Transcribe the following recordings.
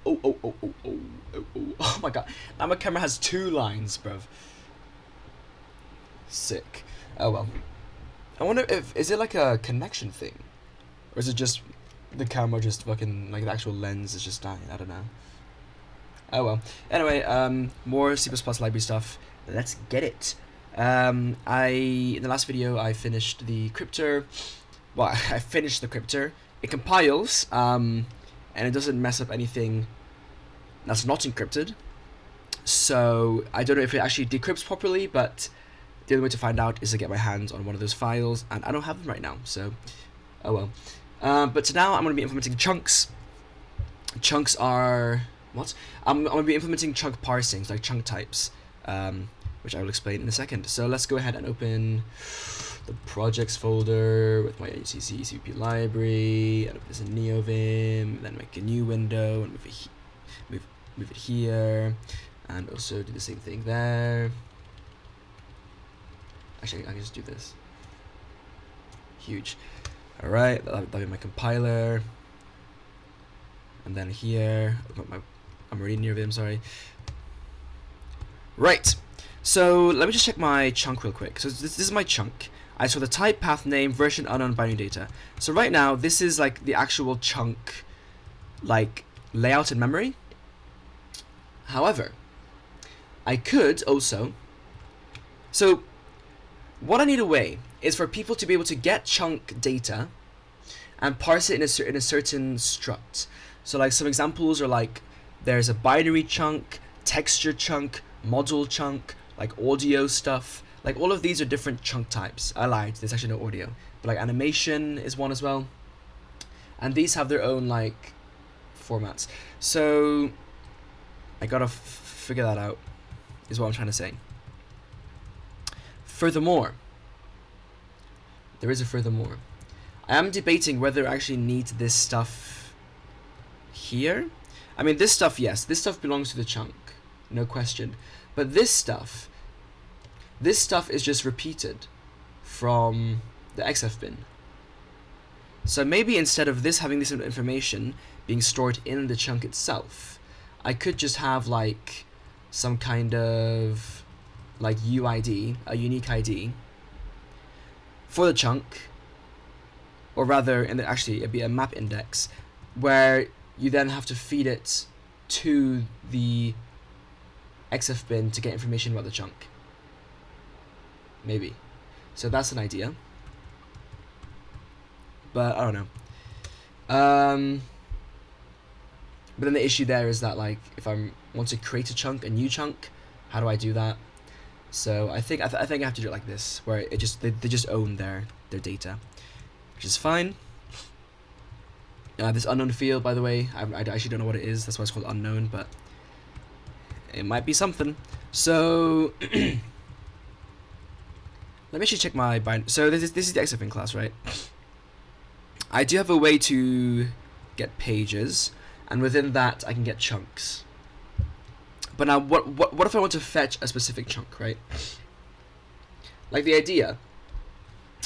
Oh my god. Now my camera has 2 lines, bruv. Sick. Oh well. I wonder if, is it like a connection thing? Or is it just the camera just fucking, like the actual lens is just dying? I don't know. Oh well. Anyway, more C++ library stuff. Let's get it. In the last video I finished the cryptor. Well, I finished the cryptor. It compiles, and it doesn't mess up anything that's not encrypted. So I don't know if it actually decrypts properly, but the only way to find out is to get my hands on one of those files, and I don't have them right now, so oh well. But now I'm going to be implementing chunks. Chunks are what? I'm going to be implementing chunk parsings, like chunk types, which I will explain in a second. So let's go ahead and open the projects folder with my C CVP library, and open this in NeoVim, then make a new window and move it here, and also do the same thing there. Actually, I can just do this. Huge. Alright, that'll be my compiler. And then here, I'm already near Vim, sorry. Right, so let me just check my chunk real quick. So this is my chunk. I saw the type, path name, version, unknown, binary data. So right now, this is like the actual chunk, like layout in memory. However, I could also, so what I need a way is for people to be able to get chunk data and parse it in a certain struct. So like some examples are like, there's a binary chunk, texture chunk, module chunk, like audio stuff. Like all of these are different chunk types. I lied, there's actually no audio. But like animation is one as well. And these have their own like formats. So I gotta figure that out, is what I'm trying to say. Furthermore, there is a furthermore. I am debating whether I actually need this stuff here. I mean, this stuff, yes, this stuff belongs to the chunk, no question. But this stuff is just repeated from the XFBIN. So maybe instead of this having this information being stored in the chunk itself, I could just have like some kind of like UID, a unique ID for the chunk, or rather, and actually it'd be a map index, where you then have to feed it to the XFBIN to get information about the chunk. Maybe. So that's an idea. But I don't know. But then the issue there is that like if I want to create a chunk, a new chunk, how do I do that? So I think I have to do it like this, where it just they just own their data, which is fine. This unknown field, by the way, I actually don't know what it is. That's why it's called unknown, but it might be something. So let me actually check my bind. So this is the XFBIN class, right? I do have a way to get pages, and within that I can get chunks. But now, what if I want to fetch a specific chunk, right? Like the idea,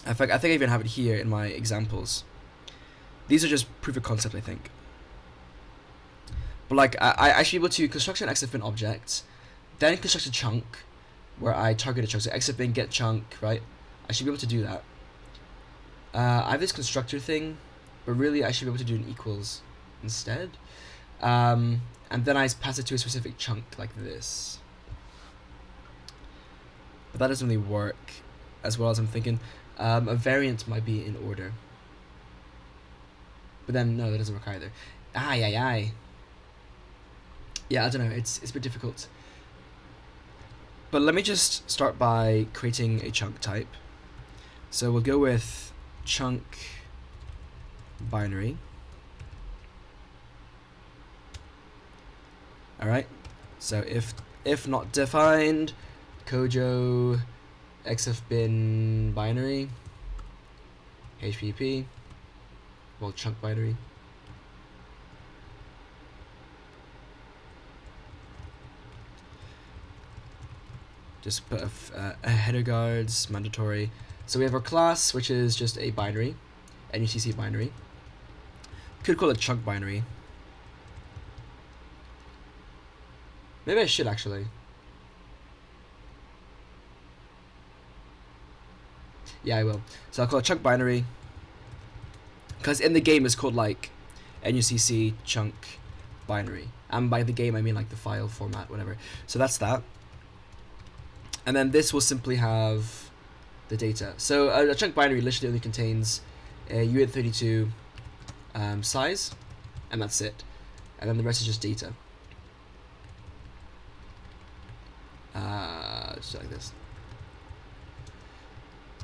in fact, I think I even have it here in my examples. These are just proof of concept, I think. But like, I should be able to construct an XFBIN object, then construct a chunk, where I target a chunk. So XFBIN get chunk, right? I should be able to do that. I have this constructor thing, but really I should be able to do an equals instead. And then I pass it to a specific chunk like this. But that doesn't really work as well as I'm thinking. A variant might be in order. But then, no, that doesn't work either. Aye. Yeah, I don't know, it's a bit difficult. But let me just start by creating a chunk type. So we'll go with chunk binary. Alright, so if not defined, Kojo XFBIN binary, HPP, well, chunk binary. Just put a header guards, mandatory. So we have our class, which is just a binary, NUCC binary. Could call it chunk binary. Maybe I should actually. Yeah, I will. So I'll call it chunk binary, because in the game it's called like nucc chunk binary, and by the game I mean like the file format, whatever. So that's that. And then this will simply have the data. So a chunk binary literally only contains a uint32 size, and that's it. And then the rest is just data. Just like this.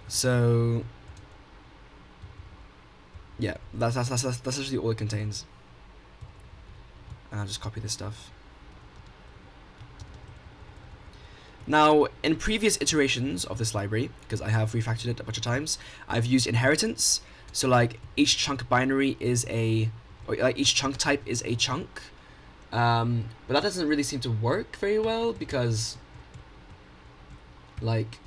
So yeah, that's actually all it contains. And I'll just copy this stuff. Now, in previous iterations of this library, because I have refactored it a bunch of times, I've used inheritance. So like each chunk binary is or like each chunk type is a chunk. But that doesn't really seem to work very well, because like,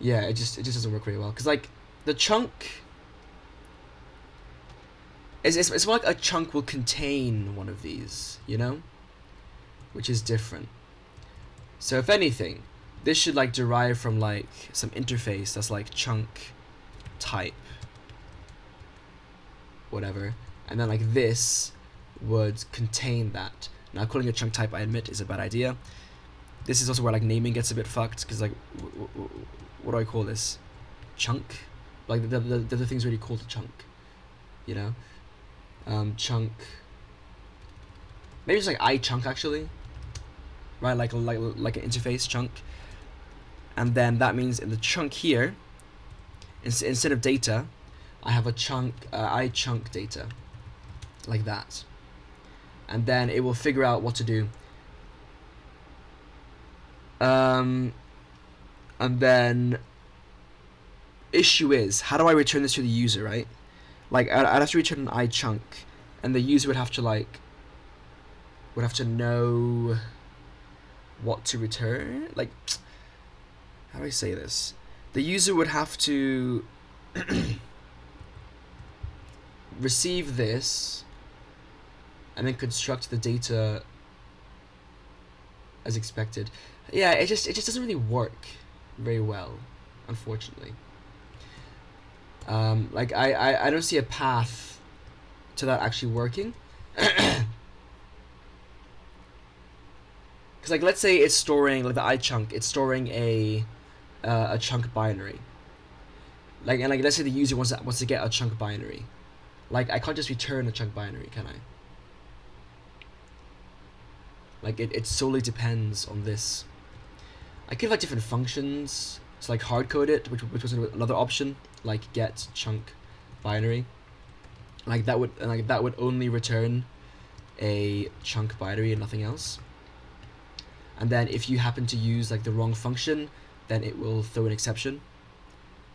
yeah, it just doesn't work very well, because like the chunk it's more like a chunk will contain one of these, you know, which is different. So if anything, this should like derive from like some interface that's like chunk type whatever, and then like this would contain that. Now calling it chunk type, I admit, is a bad idea. This is also where like naming gets a bit fucked, because like what do I call this? Chunk? Like the thing's really called a chunk, you know? Chunk. Maybe it's like iChunk actually, right? Like an interface chunk, and then that means in the chunk here, instead of data, I have a chunk iChunk data, like that, and then it will figure out what to do. And then issue is, how do I return this to the user, right? Like I'd have to return an iChunk, and the user would have to know what to return. Like, how do I say this? The user would have to receive this and then construct the data as expected. Yeah, it just doesn't really work very well, unfortunately. Like I don't see a path to that actually working. Because like, let's say it's storing like the iChunk, it's storing a chunk binary. Like, and like let's say the user wants to get a chunk binary. Like I can't just return a chunk binary, can I? Like it solely depends on this. I could have like different functions, so like hard code it, which was another option, like get chunk binary. Like that would only return a chunk binary and nothing else. And then if you happen to use like the wrong function, then it will throw an exception,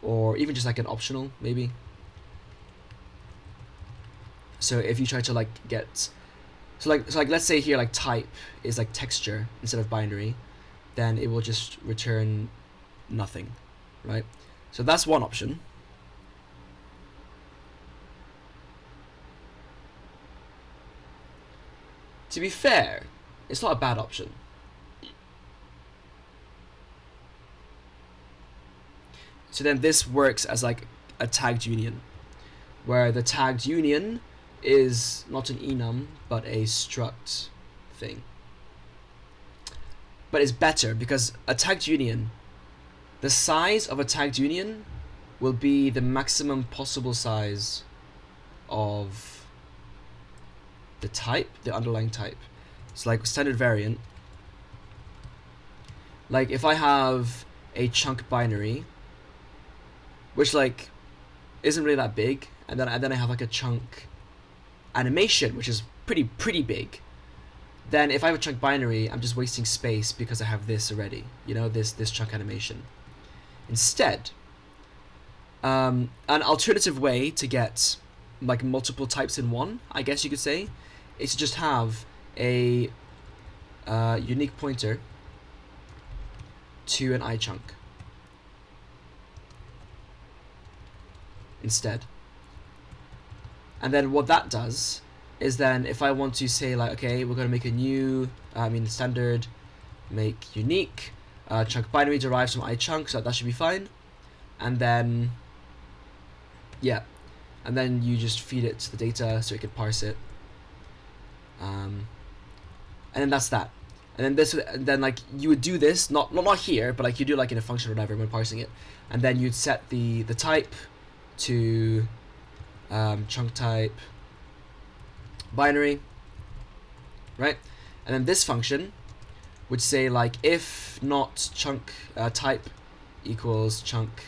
or even just like an optional maybe. So if you try to like get, so like let's say here like type is like texture instead of binary, then it will just return nothing, right? So that's one option. To be fair, it's not a bad option. So then this works as like a tagged union, where the tagged union is not an enum but a struct thing. But it's better because a tagged union, the size of a tagged union will be the maximum possible size of the type, the underlying type. So like standard variant, like if I have a chunk binary, which like isn't really that big, and then I have like a chunk animation, which is pretty big, then if I have a chunk binary, I'm just wasting space because I have this already, you know, this chunk animation. Instead, an alternative way to get like multiple types in one, I guess you could say, is to just have a unique pointer to an iChunk instead. And then what that does is then if I want to say like, okay, we're going to make a new, standard, make unique, chunk binary derives from ichunk, so that should be fine. And then, yeah, and then you just feed it to the data so it can parse it. And then that's that. And then like you would do this, not here, but like you do like in a function or whatever when parsing it. And then you'd set the type to chunk type binary, right? And then this function would say like if not chunk type equals chunk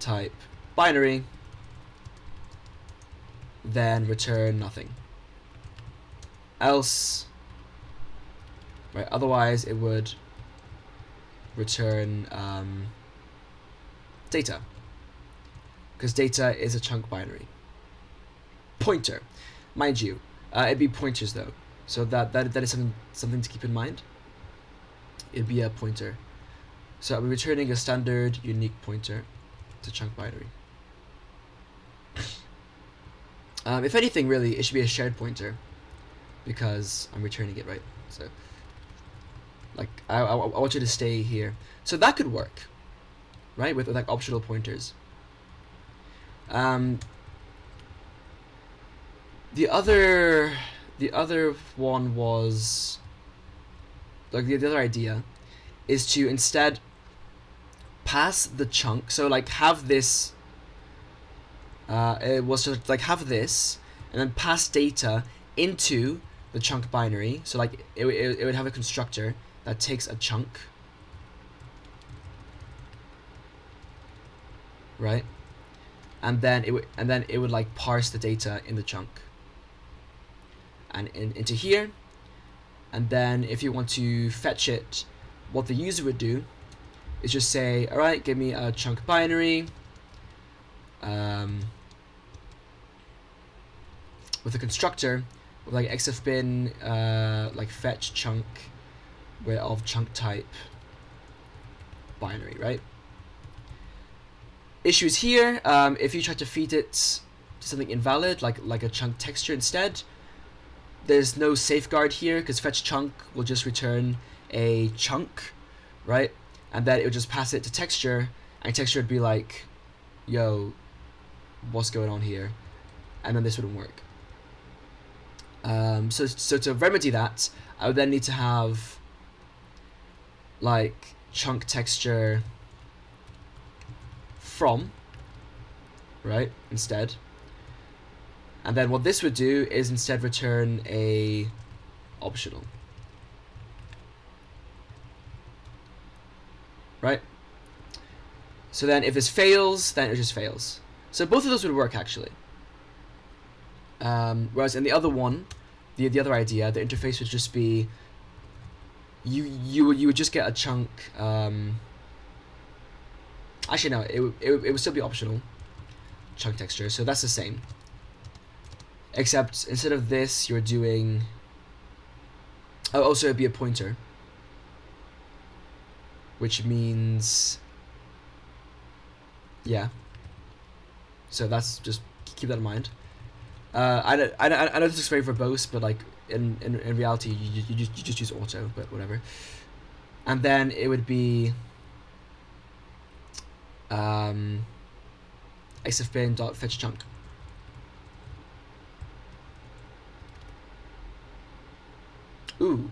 type binary, then return nothing. Else, right? Otherwise, it would return data, because data is a chunk binary. Pointer, mind you, it'd be pointers though, so that is something to keep in mind. It'd be a pointer, so I'll be returning a standard unique pointer to chunk binary. If anything, really, it should be a shared pointer, because I'm returning it, right? So, like, I want you to stay here. So that could work, right? With like optional pointers. The other one was, like, the other idea is to instead pass the chunk. So like have this. It was just like have this, and then pass data into the chunk binary. So like it would have a constructor that takes a chunk, right? And then it would like parse the data in the chunk and into here. And then if you want to fetch it, what the user would do is just say, all right, give me a chunk binary with a constructor with like XFBIN like fetch chunk of chunk type binary, right? Issues here, if you try to feed it to something invalid, like a chunk texture instead, there's no safeguard here, because fetch chunk will just return a chunk, right? And then it would just pass it to texture, and texture would be like, yo, what's going on here? And then this wouldn't work. So to remedy that, I would then need to have like chunk texture from, right, instead. And then what this would do is instead return a optional, right? So then if this fails, then it just fails. So both of those would work actually. Whereas in the other one, the other idea, the interface would just be you would just get a chunk. Actually, no, it would still be optional chunk texture. So that's the same, except instead of this, you're doing. Oh, also it'd be a pointer, which means, yeah. So that's just keep that in mind. I know this is very verbose, but like in reality, you just use auto, but whatever. And then it would be xfbin.fetch chunk. Ooh.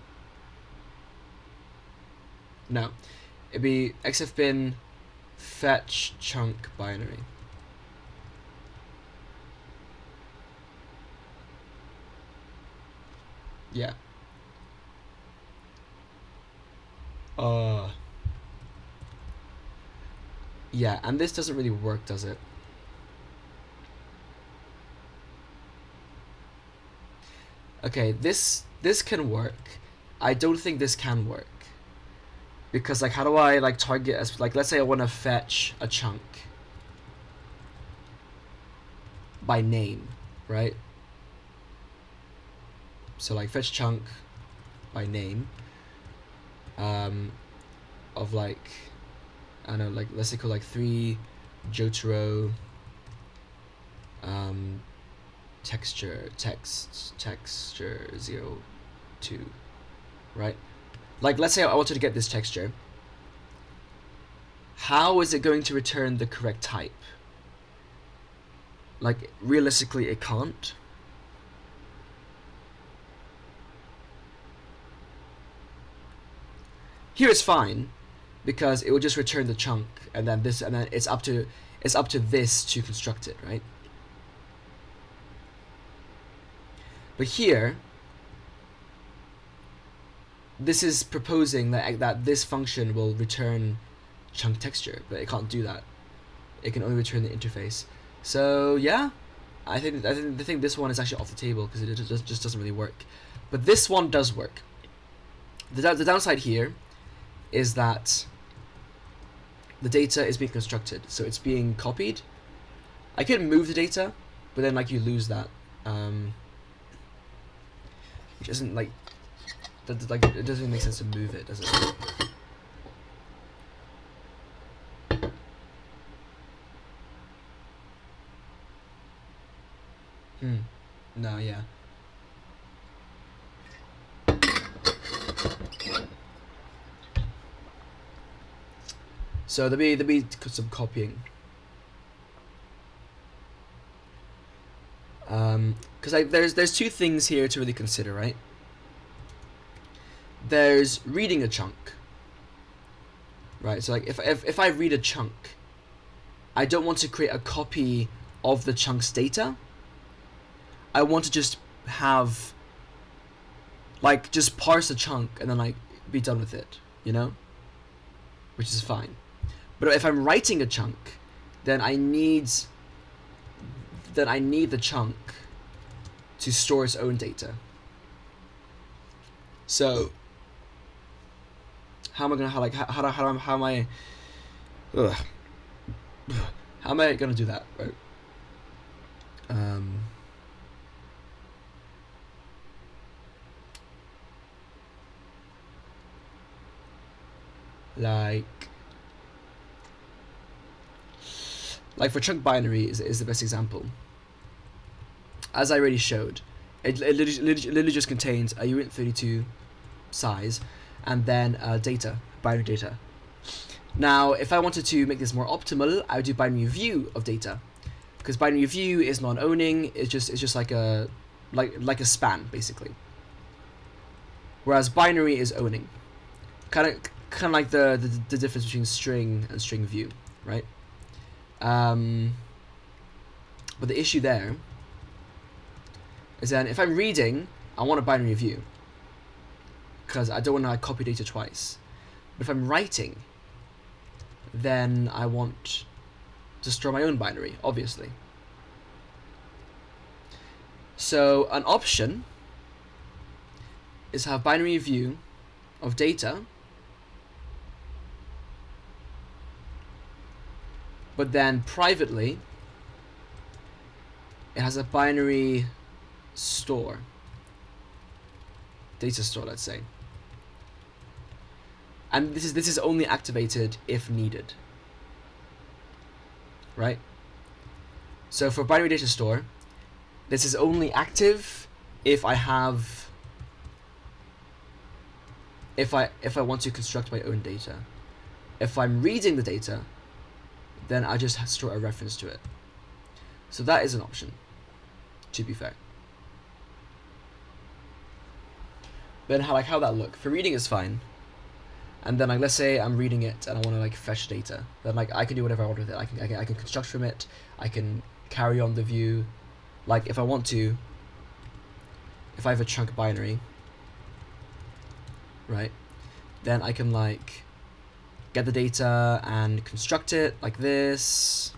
No, it'd be xfbin fetch chunk binary. Yeah. Yeah, and this doesn't really work, does it? Okay, this can work. I don't think this can work. Because like how do I like target as like let's say I want to fetch a chunk by name, right? So like fetch chunk by name of like I don't know, like let's say call like 3 Jotaro 10 texture 0 2, right? Like, let's say I wanted to get this texture. How is it going to return the correct type? Like, realistically, it can't. Here it's fine, because it will just return the chunk, and then this, and then it's up to this to construct it, right? But here, this is proposing that this function will return chunk texture, but it can't do that. It can only return the interface. So yeah, I think this one is actually off the table because it just doesn't really work. But this one does work. The downside here is that the data is being constructed, so it's being copied. I could move the data, but then like you lose that, which isn't like it doesn't make sense to move it, does it? No, yeah. So there'll be some copying. Because there's two things here to really consider, right? There's reading a chunk, right? So like if I read a chunk, I don't want to create a copy of the chunk's data. I want to just have, like, just parse the chunk and then like be done with it, you know? Which is fine. But if I'm writing a chunk, then I need the chunk to store its own data. So how am I gonna how am I gonna do that, right? Like for chunk binary is the best example. As I already showed, it literally just contains a uint32 size and then data, binary data. Now, if I wanted to make this more optimal, I would do binary view of data, because binary view is non-owning. It's just like a span basically. Whereas binary is owning, kind of like the difference between string and string view, right? But the issue there is then if I'm reading, I want a binary view because I don't want to copy data twice. But if I'm writing, then I want to store my own binary, obviously. So an option is have binary view of data, but then privately it has a binary store, data store, let's say. And this is only activated if needed, right? So for binary data store, this is only active if I have if I want to construct my own data. If I'm reading the data, then I just store a reference to it. So that is an option, to be fair. Then how that look? For reading is fine. And then like let's say I'm reading it and I want to like fetch data. Then like I can do whatever I want with it. I can construct from it. I can carry on the view. Like if I want to, if I have a chunk binary, right? Then I can like get the data and construct it like this.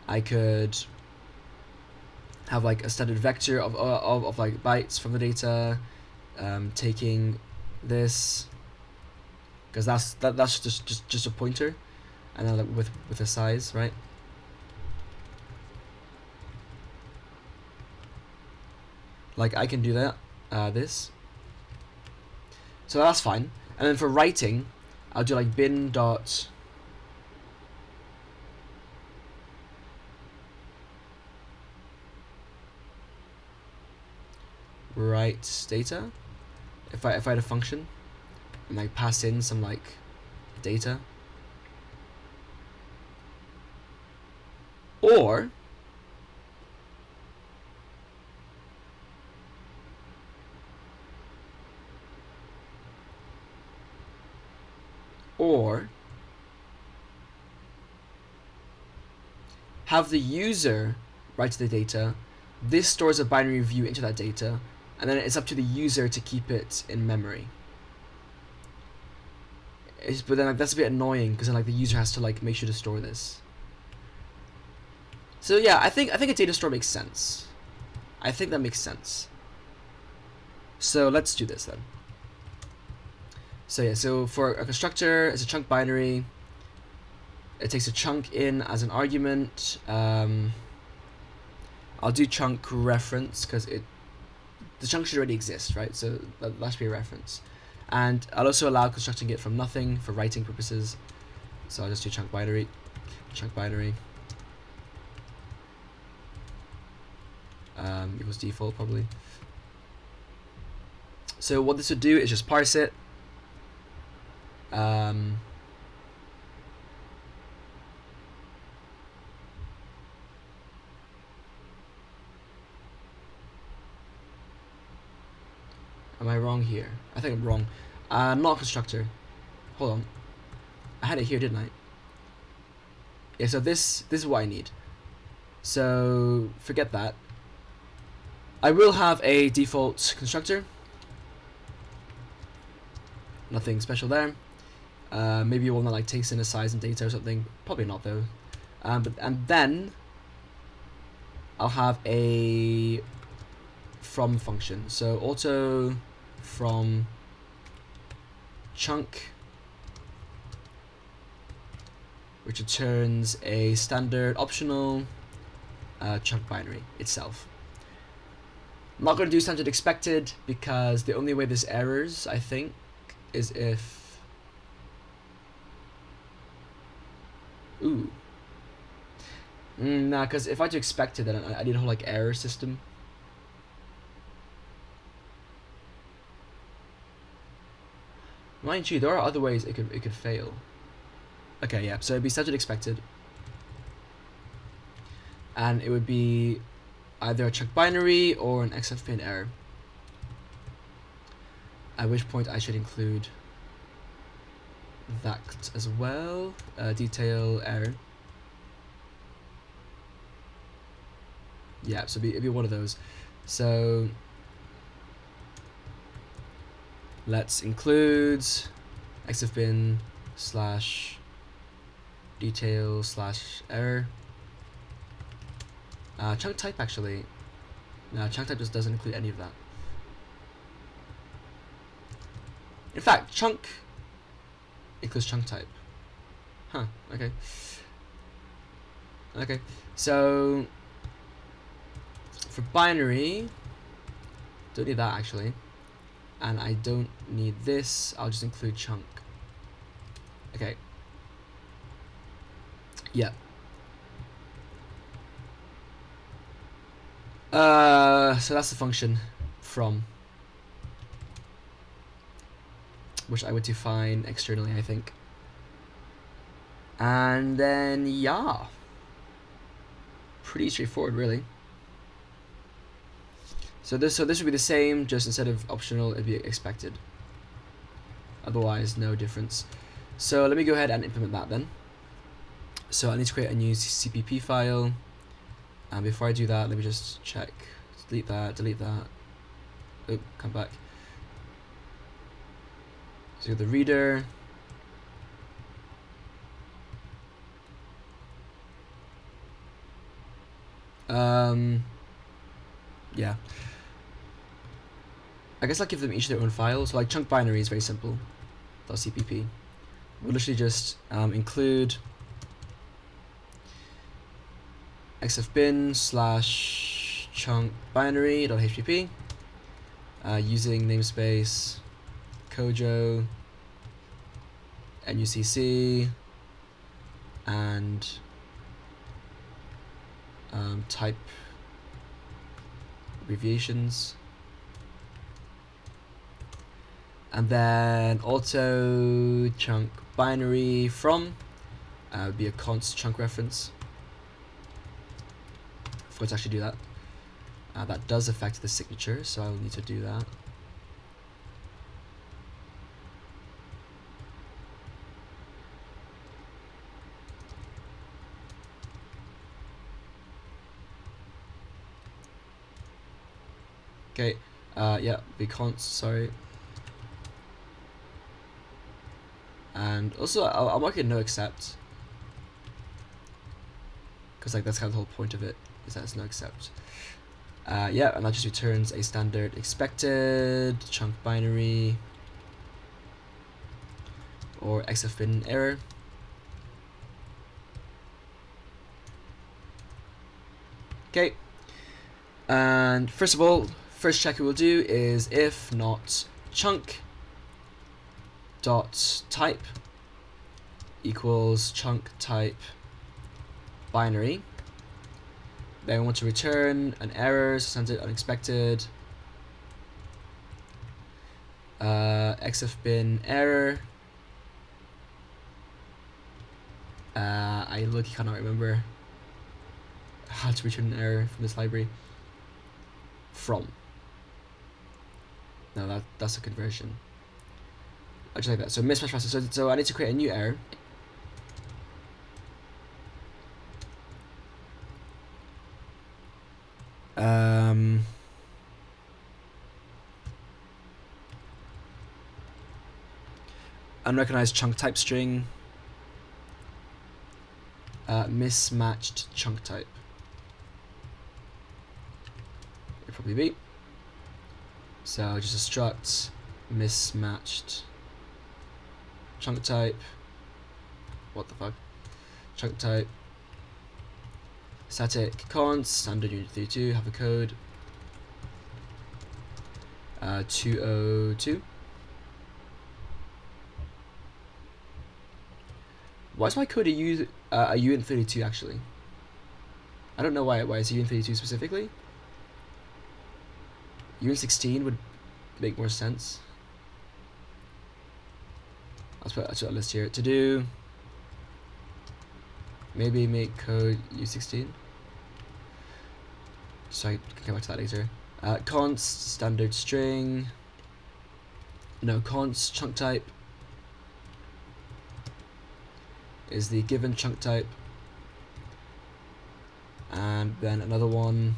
I could have like a standard vector of like bytes from the data, taking this, because that's just a pointer, and then like with a size, right? Like I can do that, this. So that's fine. And then for writing, I'll do like bin dot write data. If I had a function and like pass in some like data, or have the user write the data. This stores a binary view into that data, and then it's up to the user to keep it in memory. But then like, that's a bit annoying because then like the user has to like make sure to store this. So yeah, I think a data store makes sense. I think that makes sense. So let's do this then. So yeah, so for a constructor, it's a chunk binary. It takes a chunk in as an argument. I'll do chunk reference because the chunk should already exist, right? So that should be a reference. And I'll also allow constructing it from nothing for writing purposes. So I'll just do chunk binary. Equals default probably. So what this would do is just parse it. Am I wrong here? I think I'm wrong. Not constructor. Hold on. I had it here, didn't I? Yeah, so this is what I need. So forget that. I will have a default constructor. Nothing special there. Maybe one that like takes in a size and data or something. Probably not though. And then I'll have a from function. So auto from chunk, which returns a standard optional chunk binary itself. I'm not going to do standard expected because the only way this errors, I think, is if... Ooh. Nah, because if I do expected, then I need a whole like error system. Mind you, there are other ways it could fail. Okay, yeah, so it'd be standard expected. And it would be either a chunk binary or an XFBIN error. At which point I should include that as well. Detail error. Yeah, so it'd be one of those. So let's include XFBIN slash detail slash error. Chunk type actually. No, chunk type just doesn't include any of that. In fact, chunk equals chunk type. Huh, okay. Okay, so for binary, don't need that actually. And I don't need this, I'll just include chunk. Okay. Yeah. So that's the function from, which I would define externally, I think. And then, yeah. Pretty straightforward, really. So this would be the same, just instead of optional, it'd be expected. Otherwise, no difference. So let me go ahead and implement that then. So I need to create a new CPP file. And before I do that, let me just check. Delete that. Oh, come back. So the reader. Yeah. I guess I'll give them each their own file. So like chunk binary is very simple. .cpp. We'll literally just include xfbin slash chunk binary.hpp using namespace Kojo nucc and type abbreviations. And then auto chunk binary from would be a const chunk reference. I forgot to actually do that. That does affect the signature, so I'll need to do that. Okay, yeah, be const, sorry. And also, I'll mark it no accept, because like that's kind of the whole point of it, is that it's no accept. Yeah, and that just returns a standard expected chunk binary or XFBIN error. Okay, and first of all, first check we will do is if not chunk dot type equals chunk type binary. Then we want to return an error, so send it unexpected. XFBIN error. I literally cannot remember how to return an error from this library. From. No, that's a conversion. I just like that. So mismatch password. So I need to create a new error. Unrecognized chunk type string. Mismatched chunk type. It'll probably be. So just a struct mismatched chunk type. What the fuck? Chunk type. Static const standard unit 32. Have a code. 202. Why is my code a unit 32 actually? I don't know why it's a unit 32 specifically. Unit 16 would make more sense. Let's put a list here. To do. Maybe make code U16. So I can come back to that later. Const standard string. No, const chunk type is the given chunk type, and then another one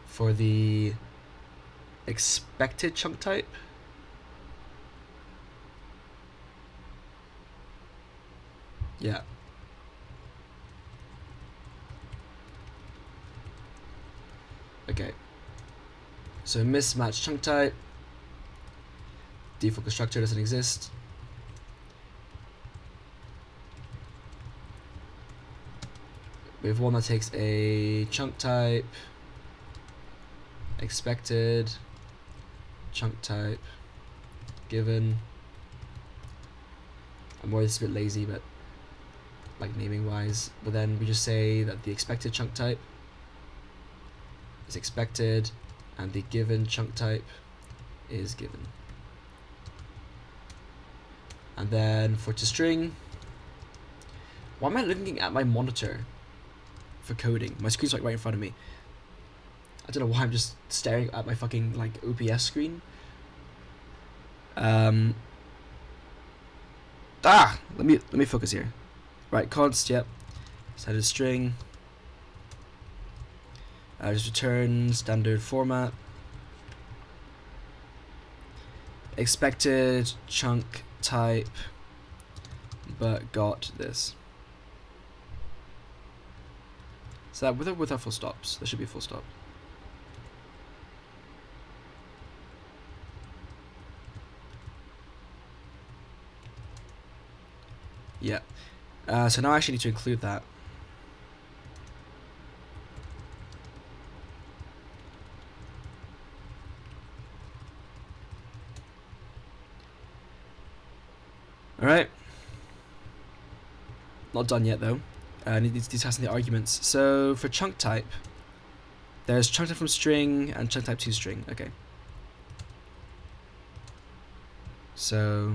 for the expected chunk type. Yeah. Okay. So mismatched chunk type. Default constructor doesn't exist. We have one that takes a chunk type, expected, chunk type, given. I'm always a bit lazy, but like naming wise. But then we just say that the expected chunk type is expected, and the given chunk type is given. And then for toString, why am I looking at my monitor for coding? My screen's like right in front of me. I don't know why I'm just staring at my fucking like OBS screen. Let me focus here. Right, const, yep. Standard string. Just return standard format. Expected chunk type, but got this. So that with our full stops, there should be a full stop. Yeah. So now I actually need to include that. Alright. Not done yet though. Need to test the arguments. So for chunk type, There's chunk type from string and chunk type to string. Okay. So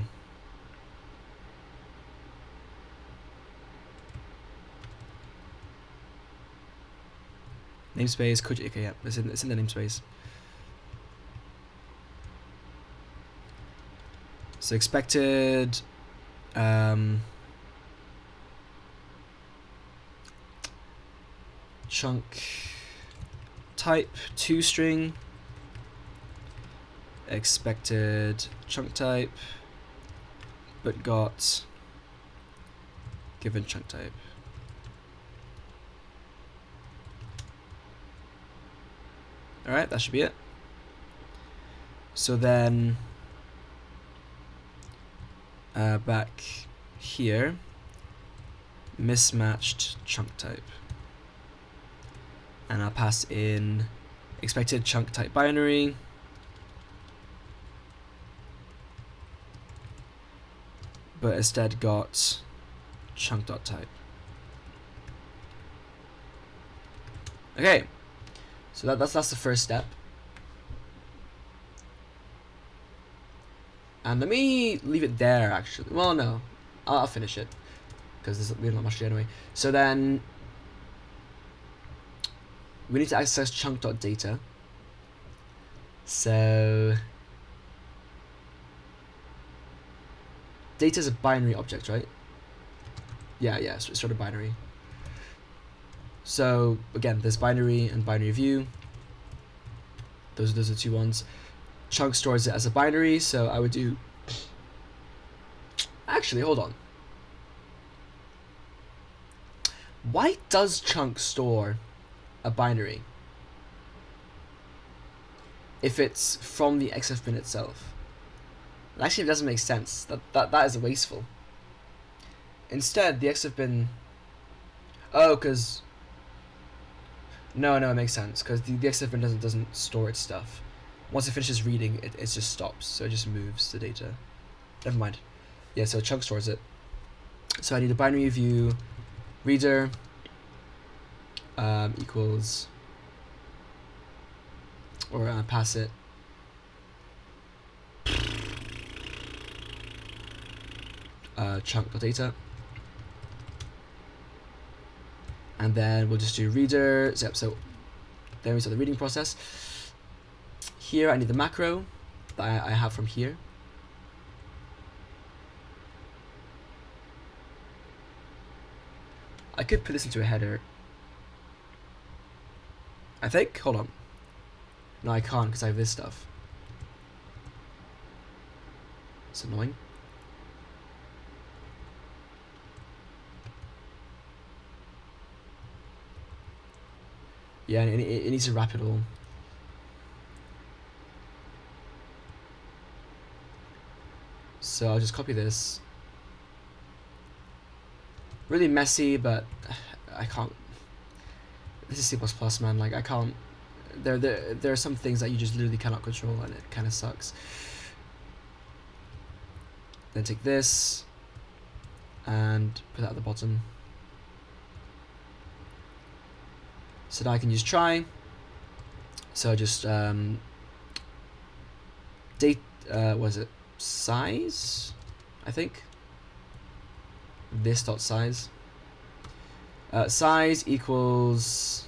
namespace, Kojo, okay, yeah, it's in the namespace. So expected chunk type to string, expected chunk type, but got given chunk type. Alright, that should be it. So then back here, mismatched chunk type. And I'll pass in expected chunk type binary, but instead got chunk.type. Okay, so that's the first step. And let me leave it there, actually. Well, no, I'll finish it because we don't have much to do anyway. So then we need to access chunk.data. So data is a binary object, right? Yeah, so it's sort of binary. So again, there's binary and binary view. Those are two ones. Chunk stores it as a binary, so I would do. Actually, hold on. Why does chunk store a binary if it's from the XFBIN itself? Actually, it doesn't make sense. That is wasteful. Instead, the XFBIN. Oh, because. No, it makes sense because the XFBIN doesn't store its stuff. Once it finishes reading, it just stops, so it just moves the data. Never mind. Yeah, so chunk stores it. So I need a binary view reader equals, or pass it chunk.data, and then we'll just do reader. So then we start the reading process. Here I need the macro that I have from here. I could put this into a header, I think. Hold on. No, I can't because I have this stuff. It's annoying. Yeah, it needs to wrap it all. So I'll just copy this. Really messy, but I can't. This is C++, man. Like I can't. There are some things that you just literally cannot control, and it kind of sucks. Then take this and put that at the bottom. So now I can use try. So just date. Was it size? I think. This dot size. Size equals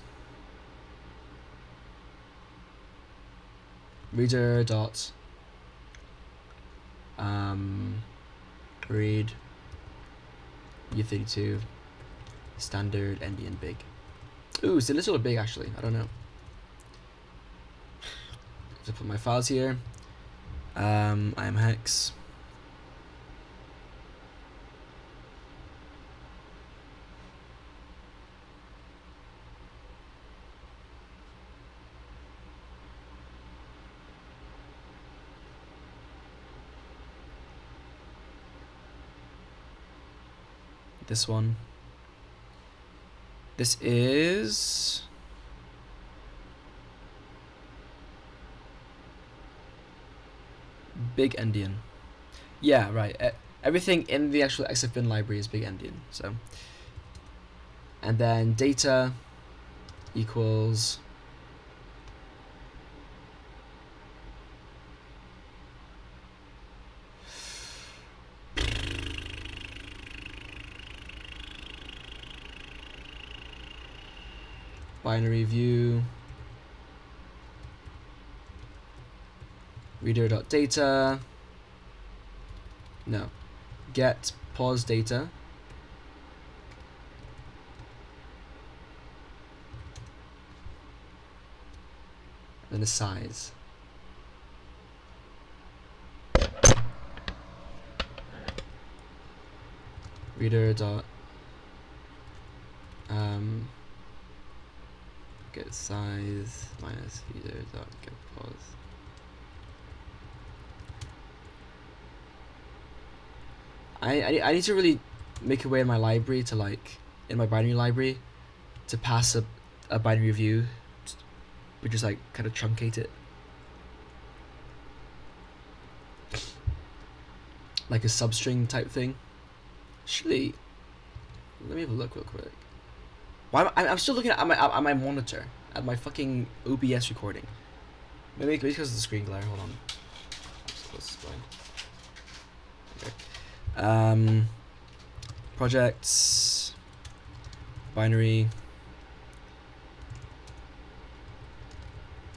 reader dot read U32 standard endian big. Ooh, it's a little big actually. I don't know. To put my files here. I am hex. This one. This is big endian. Yeah, right. Everything in the actual XFBIN library is big endian. So, and then data equals binary view reader.data, no, get pause data, and the size. Reader dot get size minus reader dot get pause. I need to really make a way in my library to, like, in my binary library, to pass a binary view, but just like kind of truncate it, like a substring type thing. Actually, let me have a look real quick. Why I'm still looking at my monitor, at my fucking OBS recording. Maybe because of the screen glare. Hold on. Let's close this blind. Okay. Projects, binary.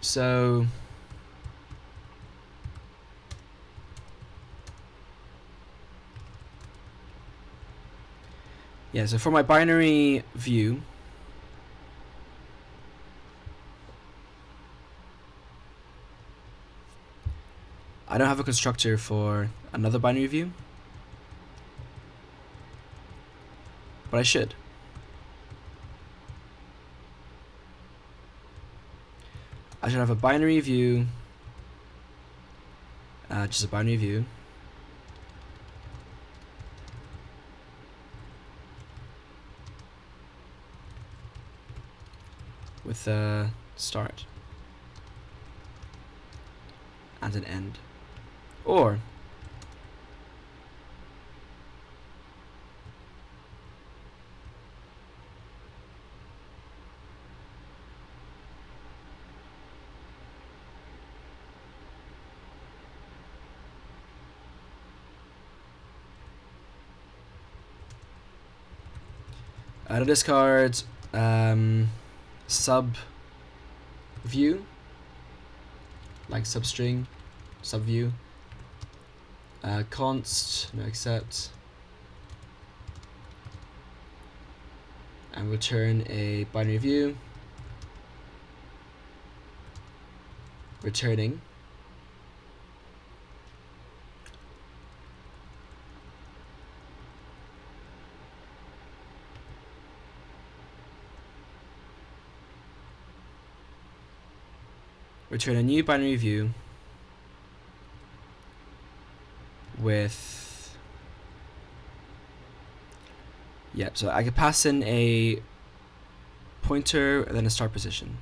So yeah, so for my binary view, I don't have a constructor for another binary view, but I should. I should have a binary view, just a binary view, with a start and an end, or to discard sub view, like substring, sub view, const, no accept, and return a binary view returning return a new binary view with, yep, so I could pass in a pointer and then a start position.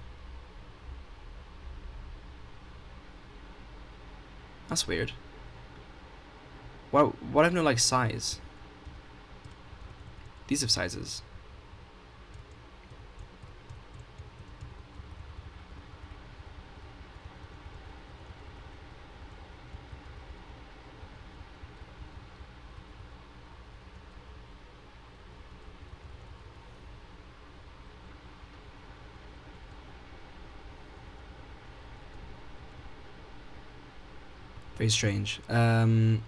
That's weird. Why have no like size? These have sizes. Very strange. Can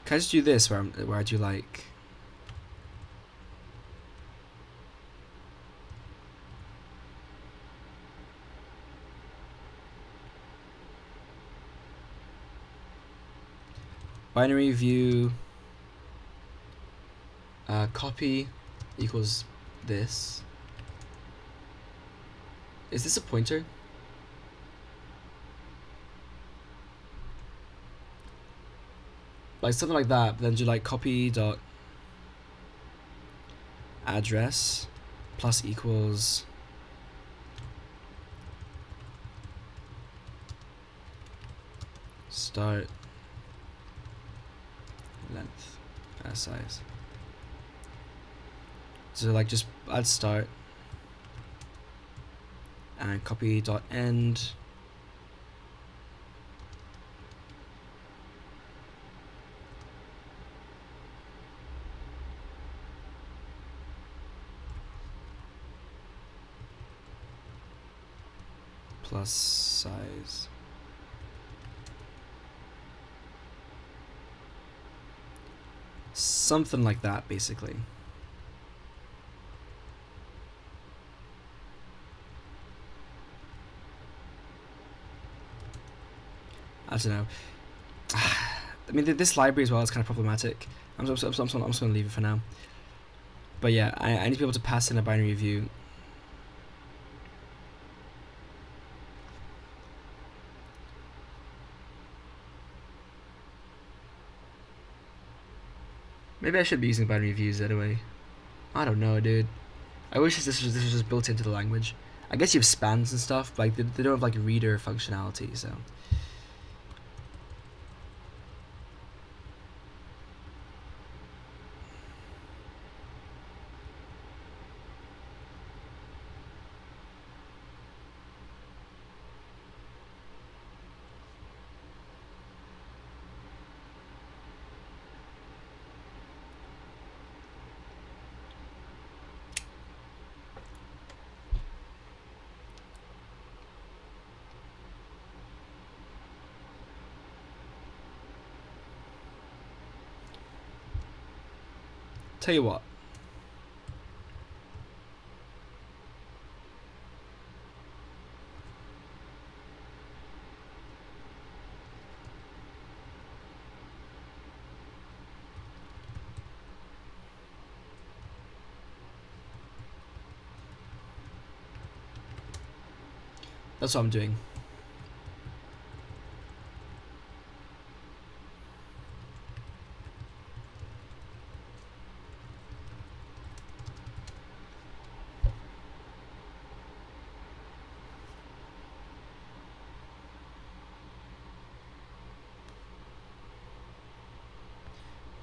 I just do this where I do like binary view copy equals this. Is this a pointer? Like something like that, but then do like copy dot address plus equals start length size. So like just add start and copy dot end plus size. Something like that, basically. I don't know. I mean, this library as well is kind of problematic. I'm just going to leave it for now. But yeah, I need to be able to pass in a binary view. Maybe I should be using binary views anyway. I don't know, dude. I wish this was just built into the language. I guess you have spans and stuff, but like they don't have like reader functionality, so. Tell you what. That's what I'm doing.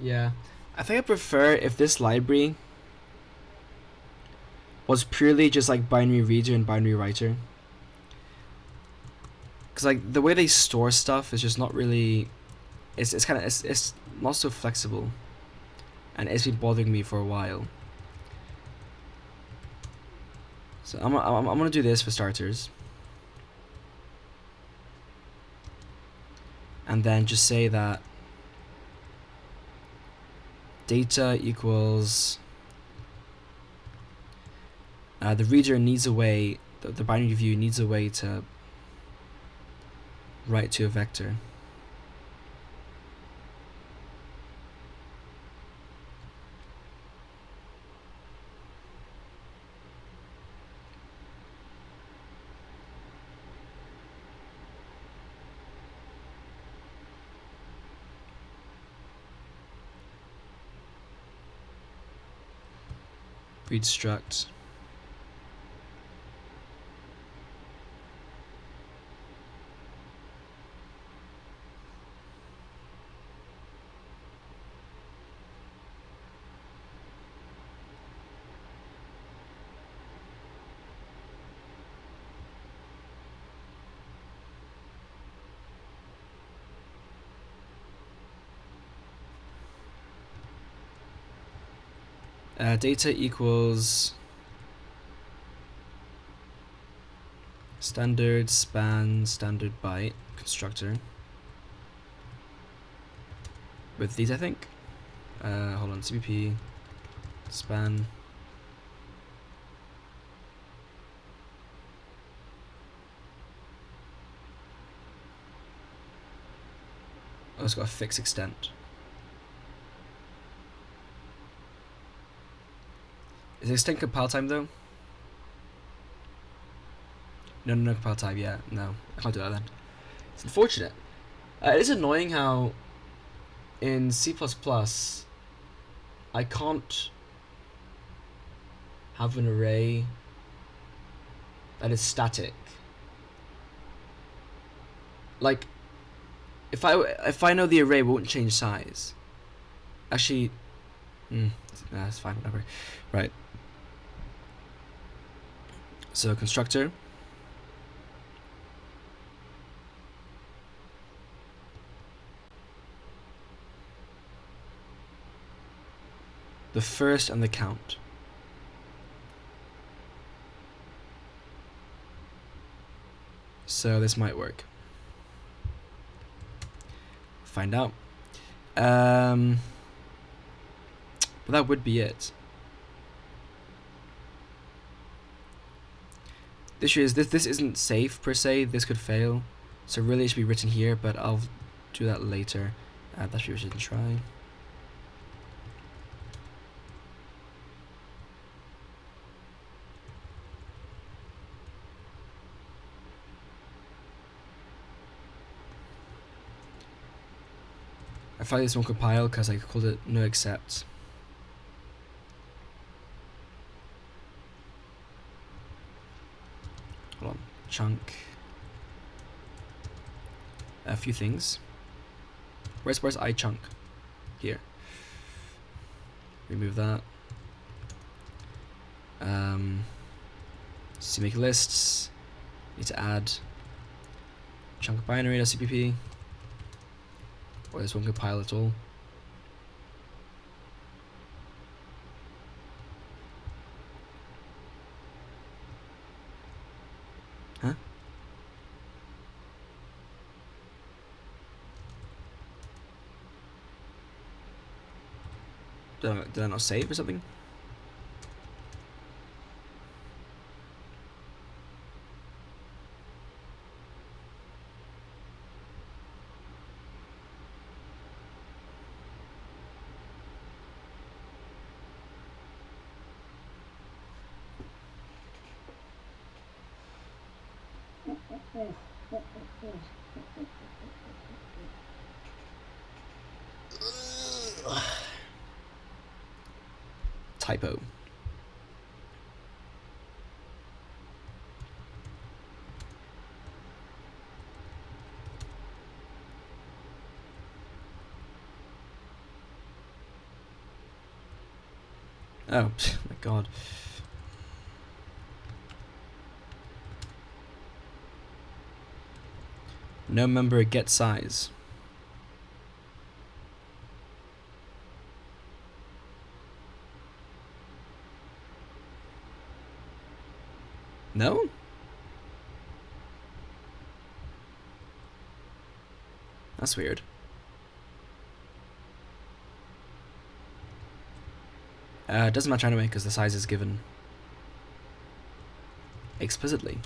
Yeah, I think I prefer if this library was purely just like binary reader and binary writer. Cause like the way they store stuff is just not really, it's kind of it's not so flexible, and it's been bothering me for a while. So I'm gonna do this for starters, and then just say that data equals the reader needs a way, the binary view needs a way to write to a vector. Read struct. Data equals standard span standard byte constructor with these, I think. Hold on, CBP span. Oh, it's got a fixed extent. Is it extend compile time though? No compile time. Yeah, no, I can't do that then. It's unfortunate. It is annoying how in C++ I can't have an array that is static. Like, if I know the array won't change size. Actually, that's fine. Whatever. Right. So constructor. The first and the count. So this might work. Find out. But that would be it. The issue is this isn't safe per se. This could fail, so really it should be written here. But I'll do that later. That's what we should try. I finally this won't compile because I called it no accept. Hold on, chunk. A few things. Where's I chunk? Here. Remove that. So make lists. Need to add chunk binary.cpp. Or this won't compile at all. Huh? Did I not save or something? Typo. Oh my god. No member get size. No? That's weird. It doesn't matter anyway because the size is given explicitly.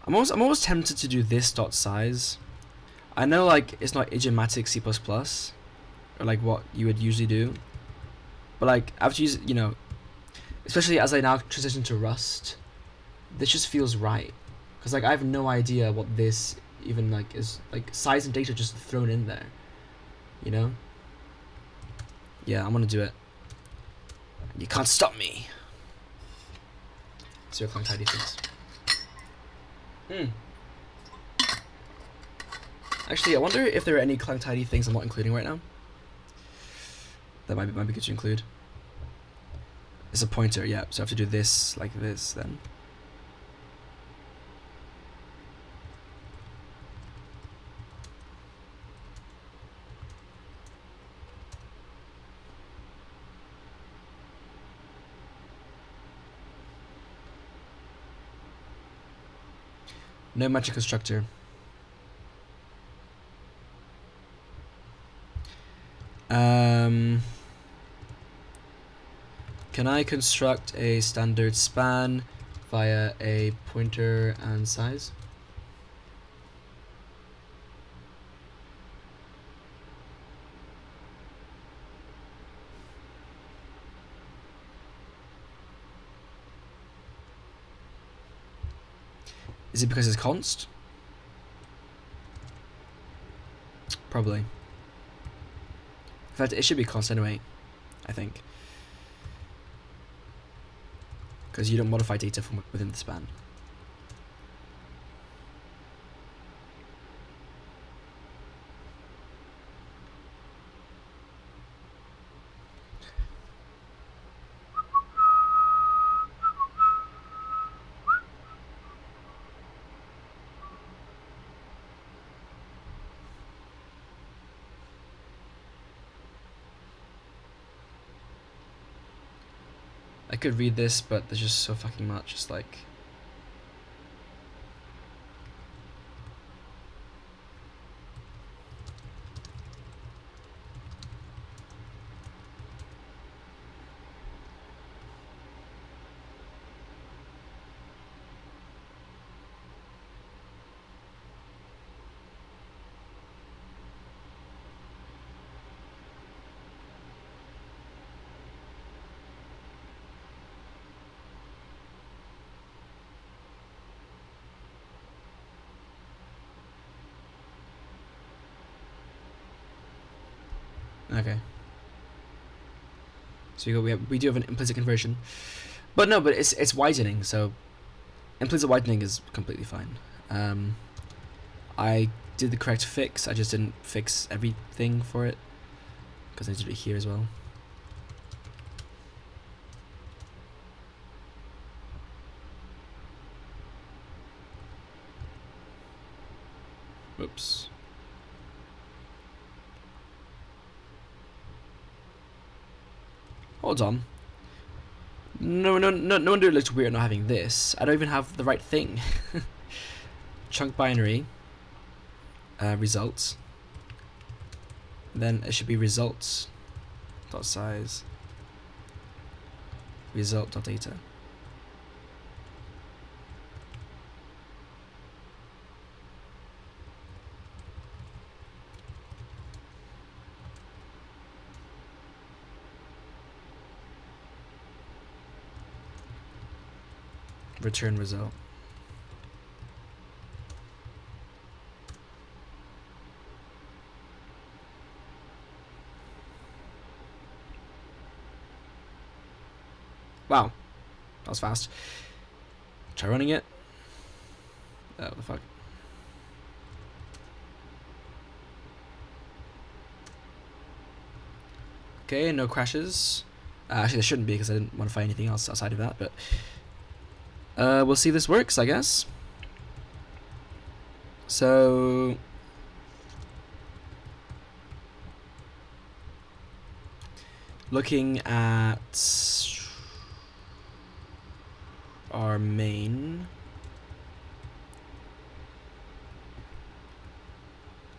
I'm always tempted to do this dot size. I know like it's not idiomatic C++ or like what you would usually do, but like after use especially as I now transition to Rust, this just feels right because like I have no idea what this even like is, like size and data just thrown in there, you know. Yeah, I'm gonna do it. You can't stop me. Zero client ID things. Actually, I wonder if there are any client ID things I'm not including right now. That might be good to include. It's a pointer, yeah. So I have to do this like this then. No magic constructor. Can I construct a standard span via a pointer and size? Is it because it's const? Probably. In fact, it should be const anyway, I think. Because you don't modify data from within the span. I could read this, but there's just so fucking much. It's like Okay. So we do have an implicit conversion, but no, but it's widening. So implicit widening is completely fine. I did the correct fix. I just didn't fix everything for it because I did it here as well. Oops. Hold on. No wonder it looks weird not having this. I don't even have the right thing. Chunk binary. Results. Then it should be results dot size. Result dot data. Return result. Wow, that was fast. Try running it. Oh, what the fuck. Okay, no crashes. Actually, there shouldn't be because I didn't want to find anything else outside of that, but we'll see if this works, I guess. So looking at our main,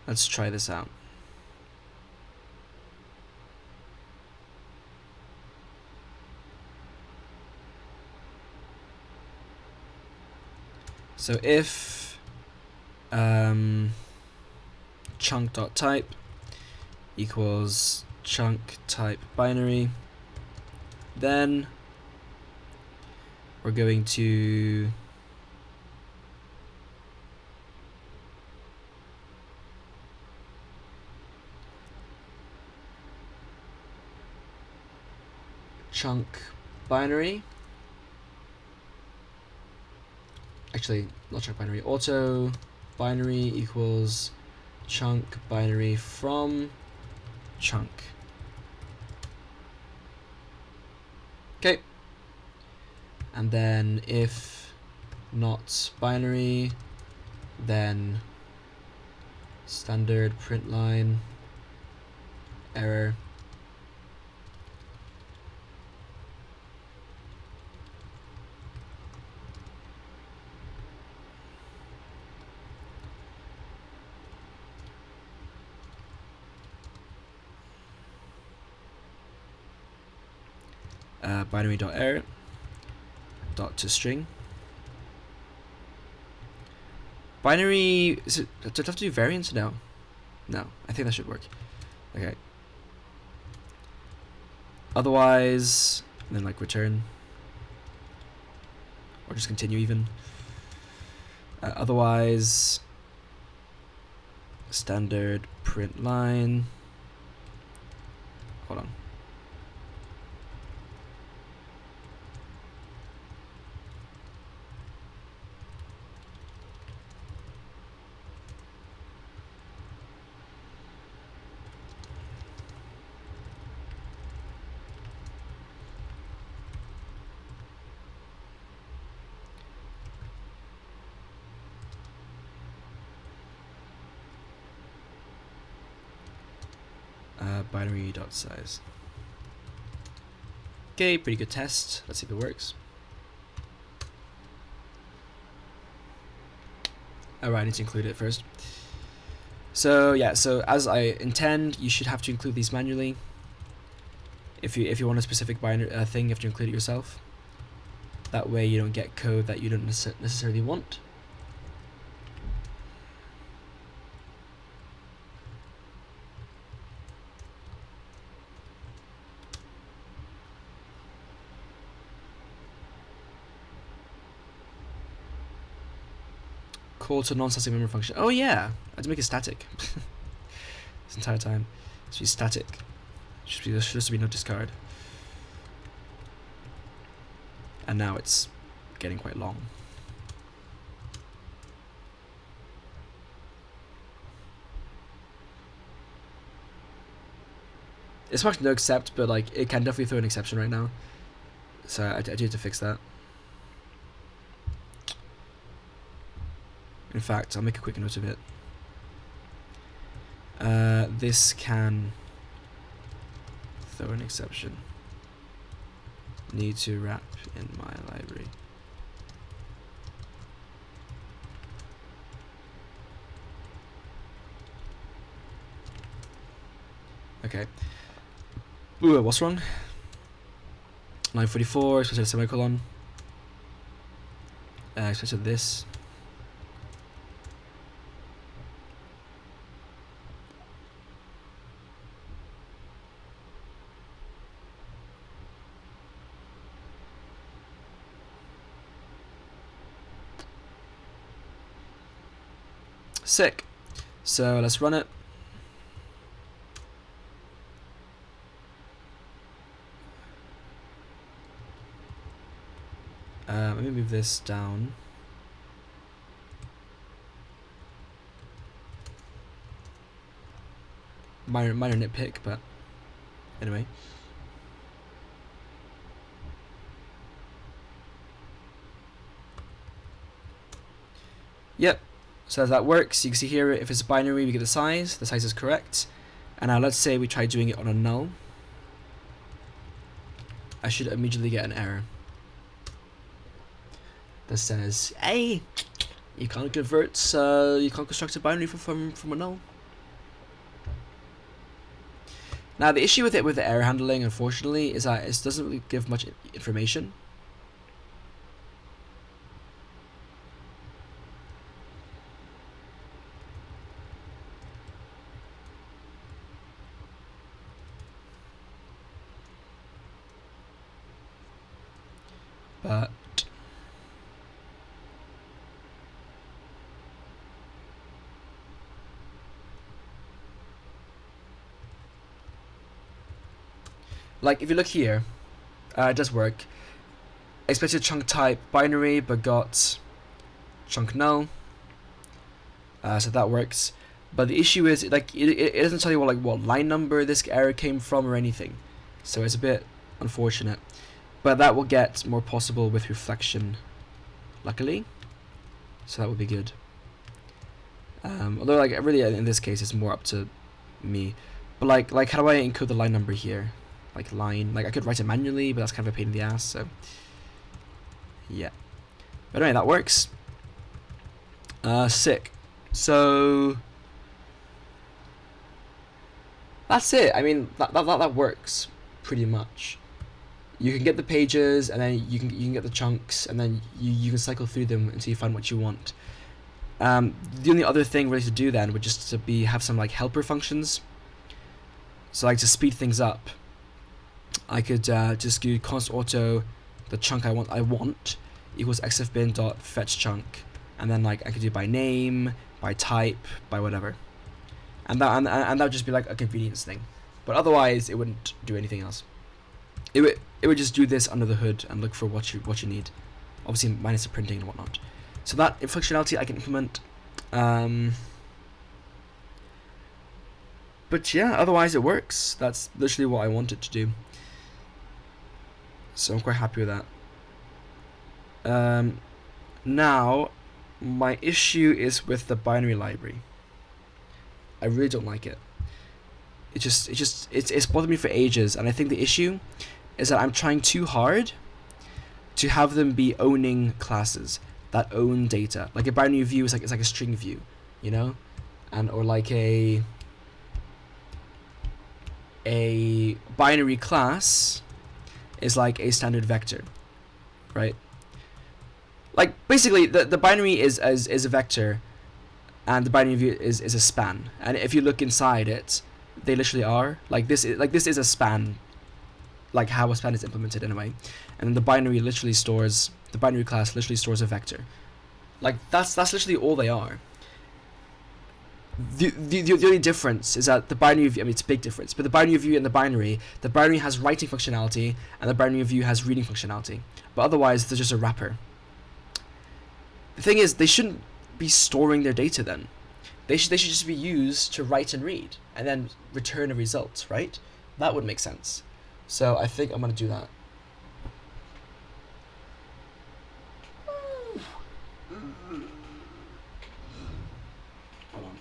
let's try this out. So if chunk.type equals chunk type binary, then we're going to chunk binary, actually not chunk binary, auto binary equals chunk binary from chunk. Okay, and then if not binary, then standard print line error. Binary.error dot to string. Binary, is it, do I have to do variants? No. No, I think that should work. Okay. Otherwise, and then like return. Or just continue even. Otherwise, standard print line. Hold on. Binary dot size. Okay, pretty good test. Let's see if it works. Alright, I need to include it first. So yeah, so as I intend, you should have to include these manually. If you want a specific binary thing, you have to include it yourself. That way you don't get code that you don't necessarily want. Call to non-static memory function. Oh yeah, I had to make it static this entire time. So it's static. There should just be no discard. And now it's getting quite long. It's marked no accept, but like it can definitely throw an exception right now. So I do have to fix that. In fact, I'll make a quick note of it. This can throw an exception. Need to wrap in my library. Okay. Ooh, what's wrong? 944, expected a semicolon. Expected this. Sick. So let's run it. Let me move this down. Minor nitpick, but anyway. Yep. So as that works, you can see here if it's a binary, we get the size is correct. And now let's say we try doing it on a null. I should immediately get an error that says, hey, you can't convert, you can't construct a binary from a null. Now the issue with the error handling, unfortunately, is that it doesn't really give much information. But like if you look here, it does work. Expected chunk type binary, but got chunk null. So that works. But the issue is, like, it doesn't tell you what line number this error came from or anything. So it's a bit unfortunate. But that will get more possible with reflection, luckily. So that would be good. Although, like, really in this case, it's more up to me. But like, how do I encode the line number here? Like line, like I could write it manually, but that's kind of a pain in the ass. So yeah. But anyway, that works. Sick. So that's it. I mean, that works pretty much. You can get the pages, and then you can get the chunks, and then you can cycle through them until you find what you want. The only other thing really to do then would just to have some like helper functions. So like to speed things up, I could just do const auto the chunk I want equals XFBIN dot fetch chunk, and then like I could do by name, by type, by whatever, and that would just be like a convenience thing. But otherwise, it wouldn't do anything else. It would just do this under the hood and look for what you need, obviously minus the printing and whatnot. So that functionality I can implement. But yeah, otherwise it works. That's literally what I want it to do. So I'm quite happy with that. Now, my issue is with the binary library. I really don't like it. It's bothered me for ages, and I think the issue is that I'm trying too hard to have them be owning classes that own data. Like a binary view is like a string view, you know, or like a binary class is like a standard vector, right? Like basically the binary is a vector, and the binary view is a span. And if you look inside it, they literally are this is a span, like how a span is implemented anyway. And then the binary class literally stores a vector. Like that's literally all they are. The only difference is that the binary view, I mean, it's a big difference, but the binary view and the binary has writing functionality, and the binary view has reading functionality. But otherwise, they're just a wrapper. The thing is, they shouldn't be storing their data then. They should just be used to write and read, and then return a result, right? That would make sense. So I think I'm going to do that. Hold on.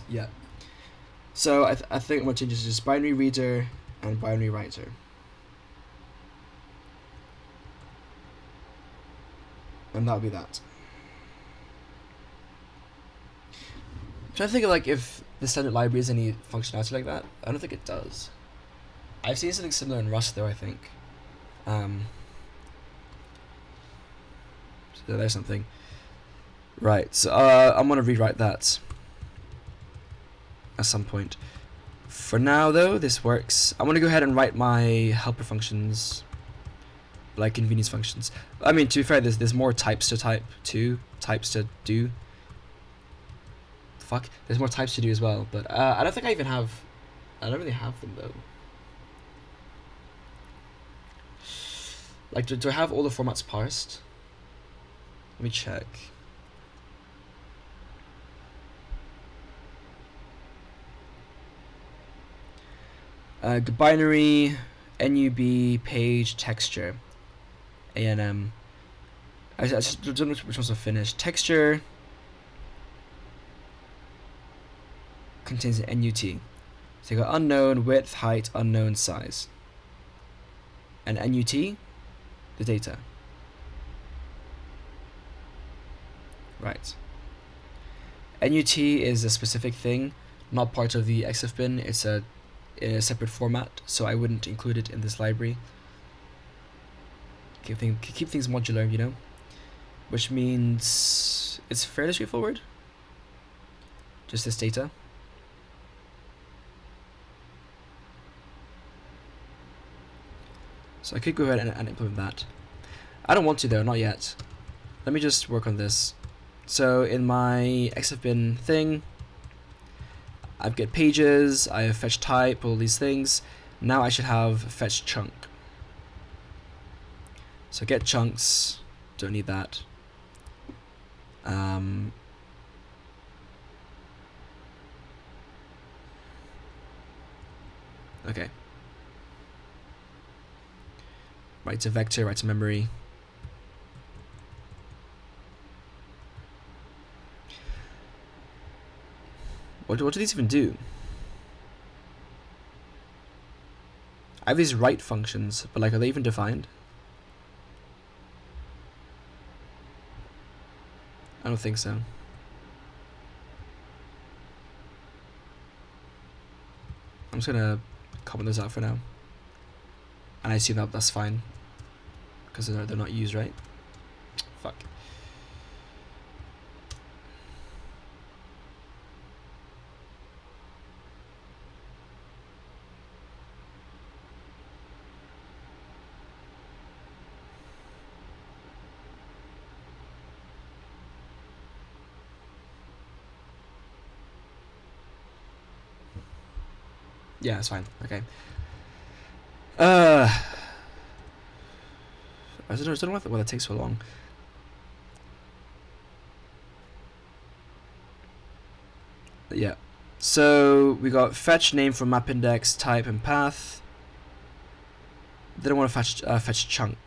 Yeah. So I think I'm going to change this to just binary reader and binary writer. And that'll be that. I'm trying to think of like if the standard library has any functionality like that. I don't think it does. I've seen something similar in Rust though, I think. So there's something. Right, so I'm gonna rewrite that at some point. For now though, this works. I'm gonna go ahead and write my helper functions, like convenience functions. I mean, to be fair, there's more types to type to, types to do. Fuck, there's more types to do as well, but I don't think I even have, I don't really have them though. Like, do I have all the formats parsed? Let me check. Binary, NUB, page, texture, ANM. I just don't know which ones are finished. Texture contains an NUT. So you got unknown, width, height, unknown, size. And NUT, the data. Right. NUT is a specific thing, not part of the XFBIN. It's in a separate format, so I wouldn't include it in this library. Keep things modular, you know, which means it's fairly straightforward. Just this data. So I could go ahead and implement that. I don't want to though, not yet. Let me just work on this. So in my XFBIN thing, I've got pages, I have fetch type, all these things. Now I should have fetch chunk. So get chunks, don't need that. Okay. Write to vector, write to memory. What do these even do? I have these write functions, but like, are they even defined? I don't think so. I'm just gonna comment those out for now, and I assume that that's fine because they're not used, right? Fuck. Yeah, it's fine. Okay. I don't know why that takes so long. Yeah. So we got fetch name from map index, type, and path. Then I want to fetch chunk.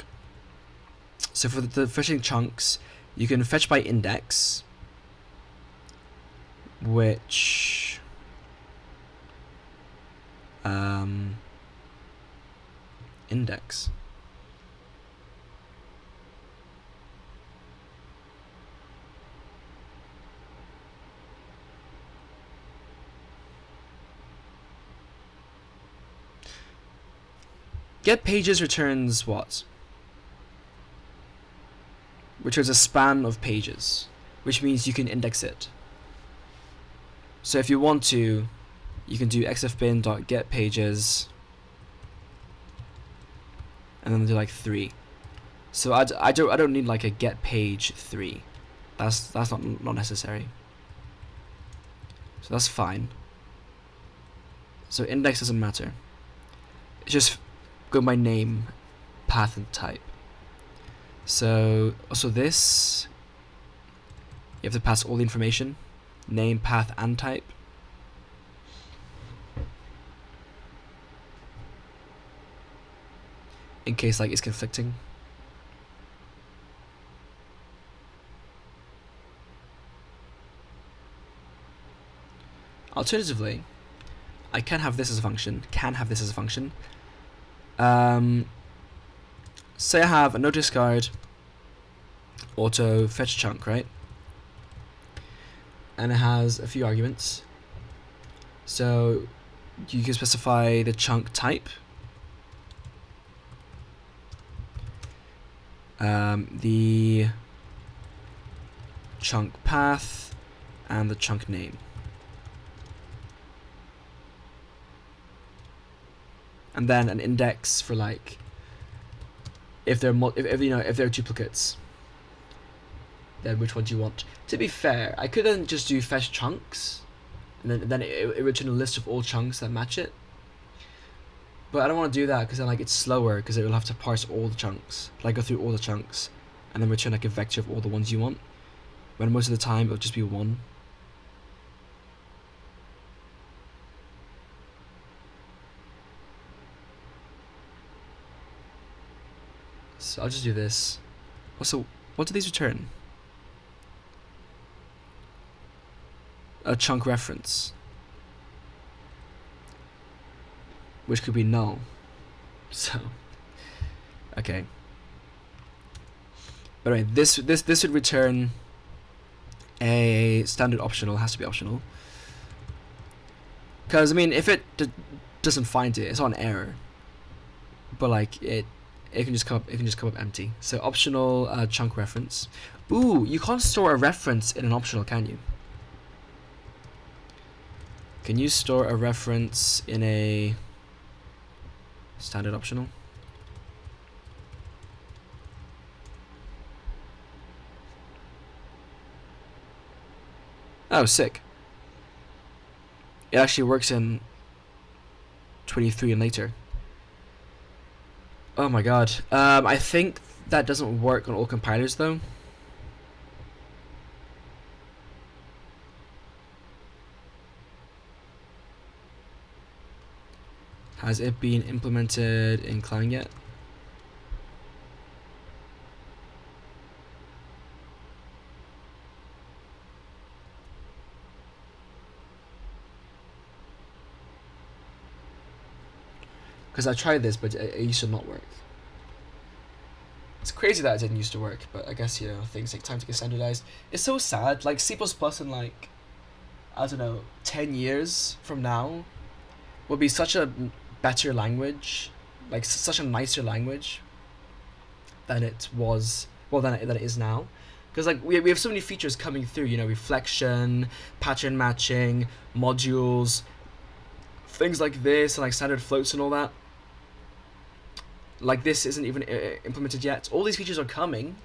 So for the fetching chunks, you can fetch by index, which index. Get pages returns what? Returns a span of pages, which means you can index it. So if you want to, you can do xfbin.getPages and then do like 3. So I don't need like a get page 3. That's not necessary. So that's fine. So index doesn't matter. It's just go by name, path, and type. So also this, you have to pass all the information, name, path, and type. In case like it's conflicting. Alternatively, I can have this as a function. Say I have a no discard auto fetch chunk, right? And it has a few arguments. So you can specify the chunk type, the chunk path, and the chunk name. And then an index for like if they're if they're duplicates, then which one do you want? To be fair, I could then just do fetch chunks, and then it return a list of all chunks that match it. But I don't want to do that because then like it's slower because it will have to parse all the chunks, like go through all the chunks, and then return like a vector of all the ones you want. When most of the time it'll just be one. So I'll just do this. Also, what do these return? A chunk reference, which could be null. So, okay. But anyway, this would return a standard optional. It has to be optional. Because I mean, if it doesn't find it, it's on error. But like it can just come up empty. So optional chunk reference. Ooh, you can't store a reference in an optional, can you? Can you store a reference in a standard optional? Oh, sick. It actually works in 23 and later. Oh my god. I think that doesn't work on all compilers though. Has it been implemented in Clang yet? Because I tried this, but it used to not work. It's crazy that it didn't used to work, but I guess, you know, things take time to get standardized. It's so sad. Like, C++ in, like, I don't know, 10 years from now will be such a better language, like, such a nicer language than it was, well, than it is now. Because, like, we have so many features coming through, you know, reflection, pattern matching, modules, things like this, and, like, standard floats and all that. Like, this isn't even implemented yet. All these features are coming,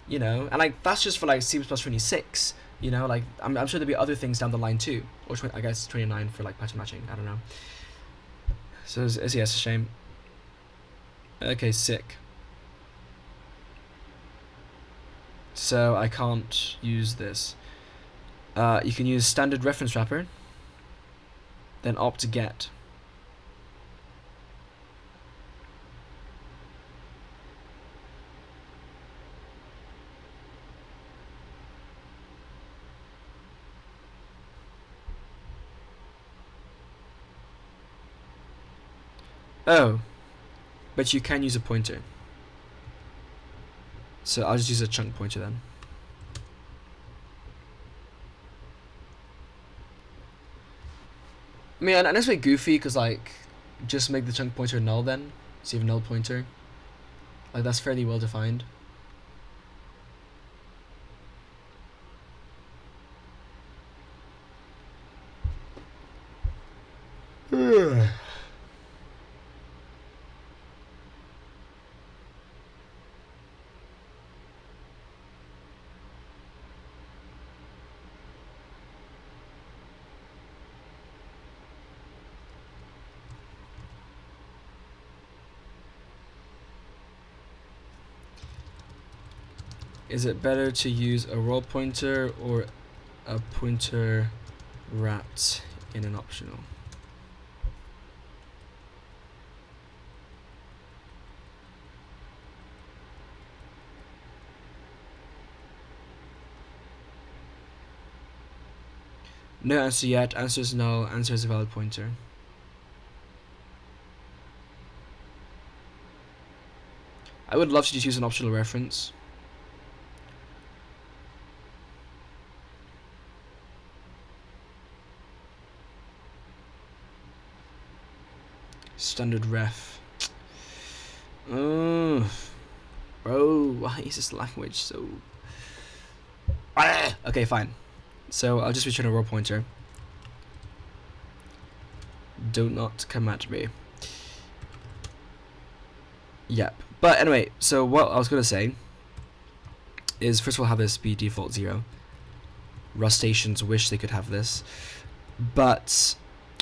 you know, and like that's just for like C++ 26, you know, like I'm sure there'll be other things down the line too, or I guess 29 for like pattern matching. I don't know. So yeah, it's a shame. Okay, sick. So I can't use this. You can use standard reference wrapper, then opt get. Oh, but you can use a pointer. So I'll just use a chunk pointer then. I mean, and it's a bit goofy because like, just make the chunk pointer null then, so you have null pointer. Like that's fairly well defined. Is it better to use a roll pointer or a pointer wrapped in an optional? No answer yet. Answer is no. Answer is a valid pointer. I would love to just use an optional reference. Standard ref. Oh, bro, why is this language so... Okay, fine. So I'll just return a roll pointer. Do not come at me. Yep. But anyway, so what I was going to say is, first of all, have this be default 0. Rustaceans wish they could have this. But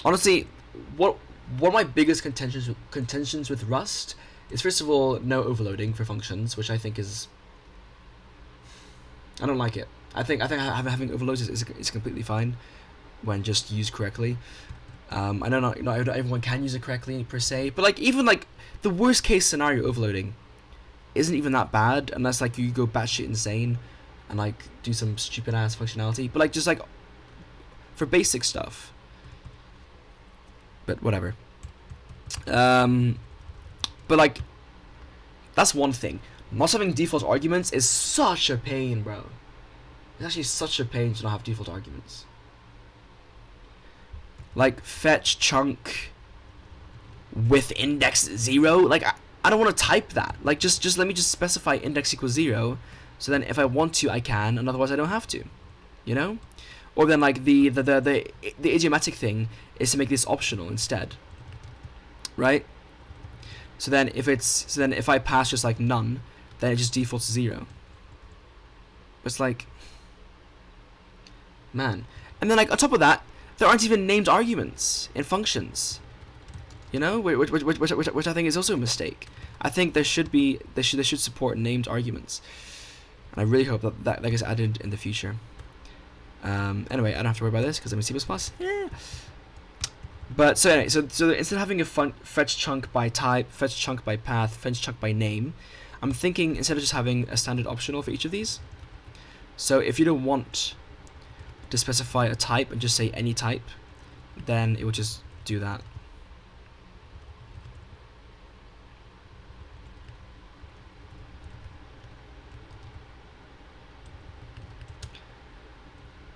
honestly, what one of my biggest contentions with Rust is, first of all, no overloading for functions, which I think is... I don't like it. I think having overloads is completely fine when just used correctly. I know not everyone can use it correctly per se, but like even like the worst case scenario overloading isn't even that bad unless like you go batshit insane and like do some stupid ass functionality. But like just like for basic stuff. But whatever. But like that's one thing. Not having default arguments is such a pain, bro. It's actually such a pain to not have default arguments. Like fetch chunk with index 0. Like I don't want to type that. Like just let me just specify index equals 0. So then if I want to, I can, and otherwise I don't have to. You know? Or then like the idiomatic thing is to make this optional instead. Right? So then if I pass just like none, then it just defaults to 0. It's like, man. And then like on top of that, there aren't even named arguments in functions. You know, which I think is also a mistake. I think they should support named arguments, and I really hope that gets added in the future. Anyway, I don't have to worry about this because I'm in C++. Yeah. But so anyway, so instead of having a fetch chunk by type, fetch chunk by path, fetch chunk by name, I'm thinking instead of just having a standard optional for each of these. So if you don't want to specify a type and just say any type, then it would just do that.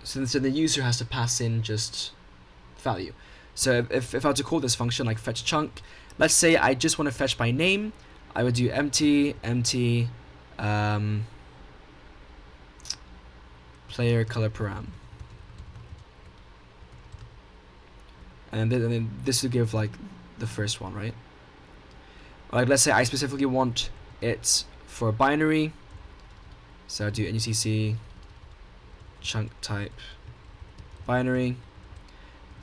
So the user has to pass in just value. So if I were to call this function like fetch chunk, let's say I just want to fetch by name, I would do empty player color param. And then this would give like the first one, right? Like let's say I specifically want it for binary, so I do nucc chunk type binary,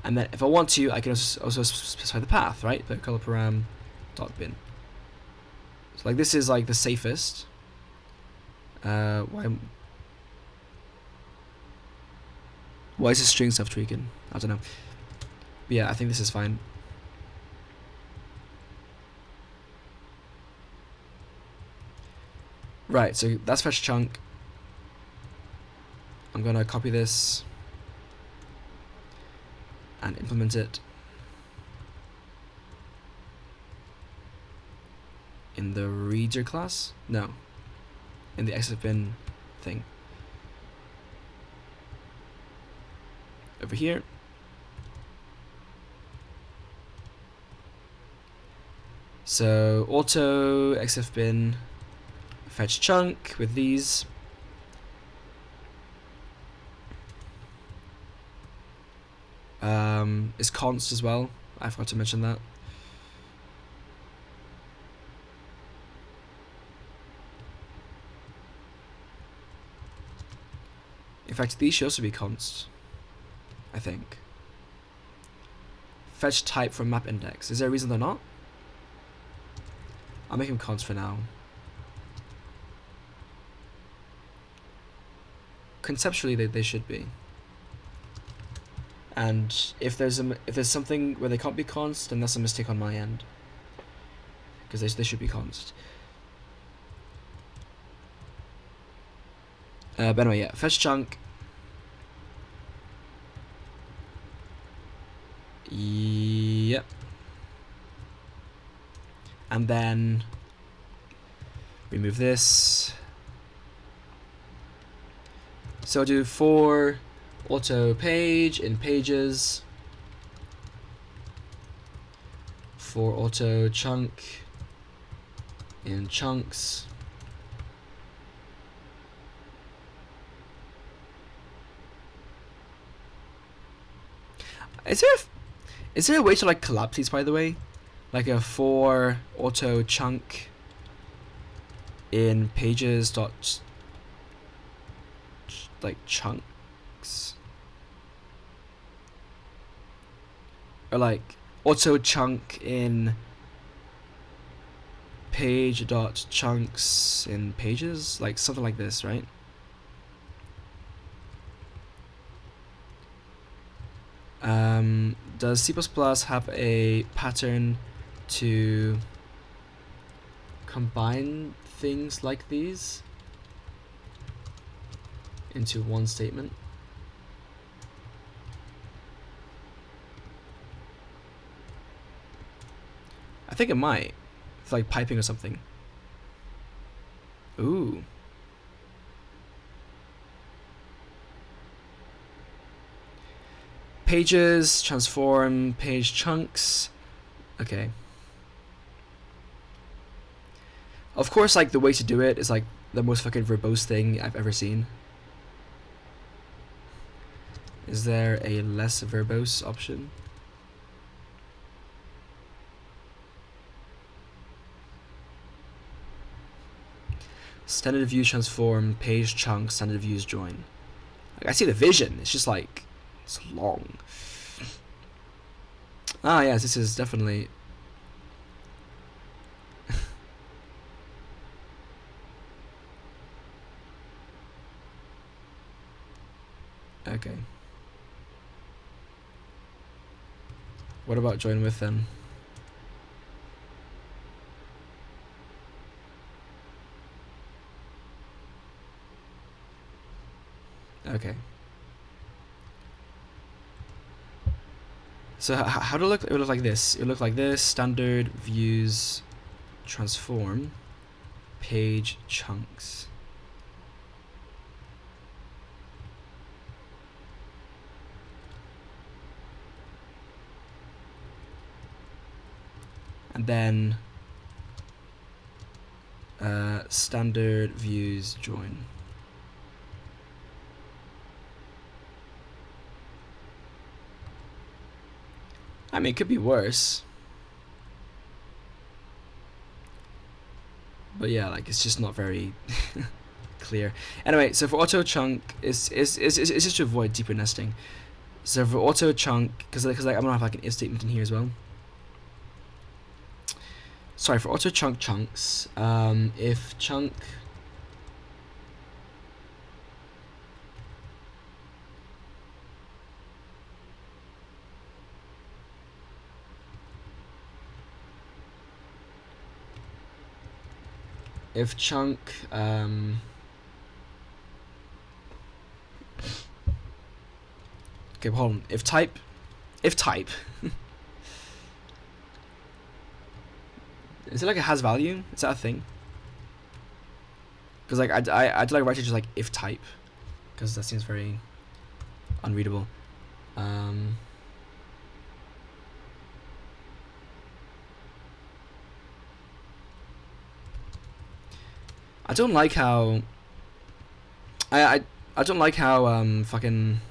and then if I want to, I can also specify the path, right? But color param .bin. So like this is like the safest. Why is the string stuff tweaking? I don't know. But yeah, I think this is fine. Right, so that's fetch chunk. I'm gonna copy this and implement it in the reader class. No, in the XFBIN thing over here. So auto XFBIN fetch chunk with these. Is const as well. I forgot to mention that. In fact, these should also be const, I think. Fetch type from map index. Is there a reason they're not? I'll make them const for now. conceptually they should be. And if there's something where they can't be const, then that's a mistake on my end, because they should be const. But anyway, yeah, fetch chunk. Yep. And then remove this. So I'll do for auto page in pages, for auto chunk in chunks, is there a way to like collapse these, by the way, like a for auto chunk in pages dot like chunks, or like auto chunk in page dot chunks in pages, like something like this, right? Does C++ have a pattern to combine things like these into one statement? I think it might, for like piping or something. Ooh. Pages, transform, page chunks. Okay. Of course, like, the way to do it is like the most fucking verbose thing I've ever seen. Is there a less verbose option? Standard view transform, page chunk, standard views join. Like, I see the vision, it's just like, it's long. Ah, yes, this is definitely... Okay. What about join with then? Okay. So how do it look? It would look like this. It would look like this. Standard views transform page chunks. And then standard views join. I mean, it could be worse. But yeah, like, it's just not very clear. Anyway, so for auto chunk, it's just to avoid deeper nesting. So for auto chunk, because like I'm gonna have like an if statement in here as well. Sorry, for auto chunk chunks, if chunk okay, hold on. If type is it like a has value? Is that a thing? Because like I'd like write it just like if type, because that seems very unreadable. I don't like how I don't like how fucking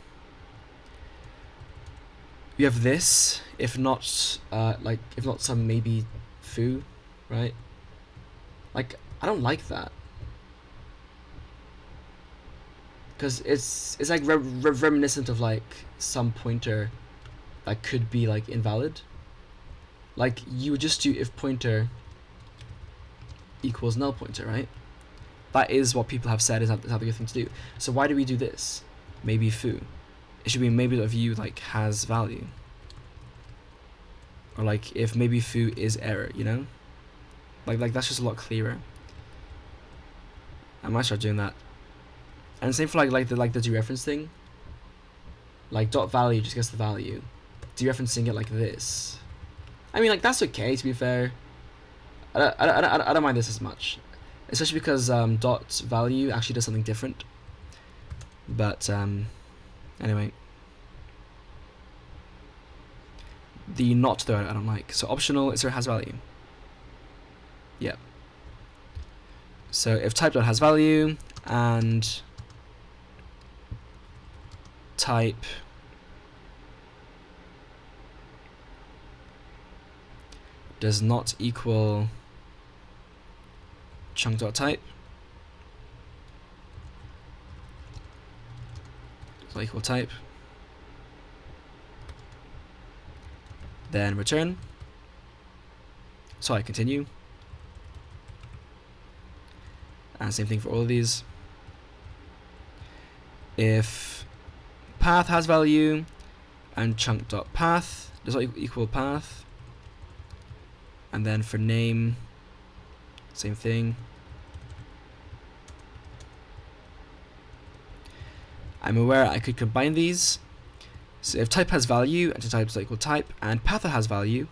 you have this if not like if not some maybe foo, right? Like, I don't like that, because it's like reminiscent of like some pointer that could be like invalid. Like, you would just do if pointer equals null pointer, right? That is what people have said is how the good thing to do. So why do we do this? Maybe foo. It should be maybe.view like has value. Or like if maybe foo is error, you know? Like that's just a lot clearer. I might start doing that. And same for like the dereference thing. Like dot value just gets the value. Dereferencing it like this. I mean, like that's okay to be fair. I don't mind this as much, especially because dot value actually does something different. But anyway, the not though I don't like. So optional is has value. Yeah. So if type dot has value and type does not equal chunk.type, does not equal type, then return. So I continue. And same thing for all of these. If path has value and chunk.path does not equal path, and then for name, same thing. I'm aware I could combine these. So if type has value and type is equal type and path has value,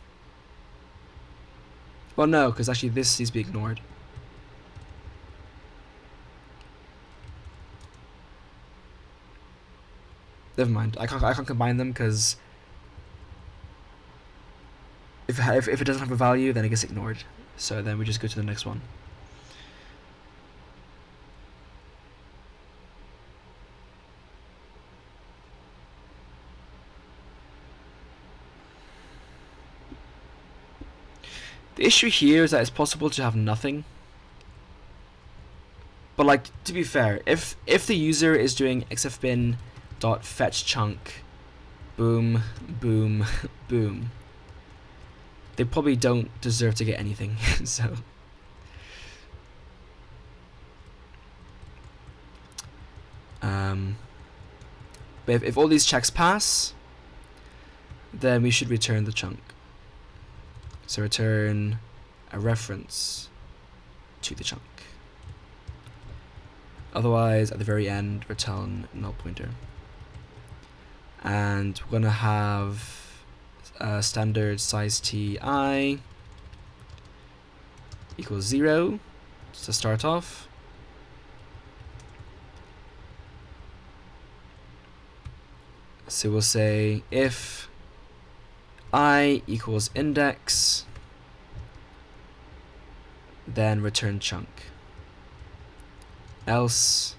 well no, because actually this needs to be ignored. Never mind. I can't combine them because if it doesn't have a value, then it gets ignored. So then we just go to the next one. The issue here is that it's possible to have nothing. But like, to be fair, if the user is doing XFBIN dot fetch chunk, boom, boom, boom, they probably don't deserve to get anything. So but if all these checks pass, then we should return the chunk. So return a reference to the chunk. Otherwise, at the very end, return null pointer. And we're gonna have standard size ti equals 0 to start off. So we'll say if I equals index, then return chunk. Else,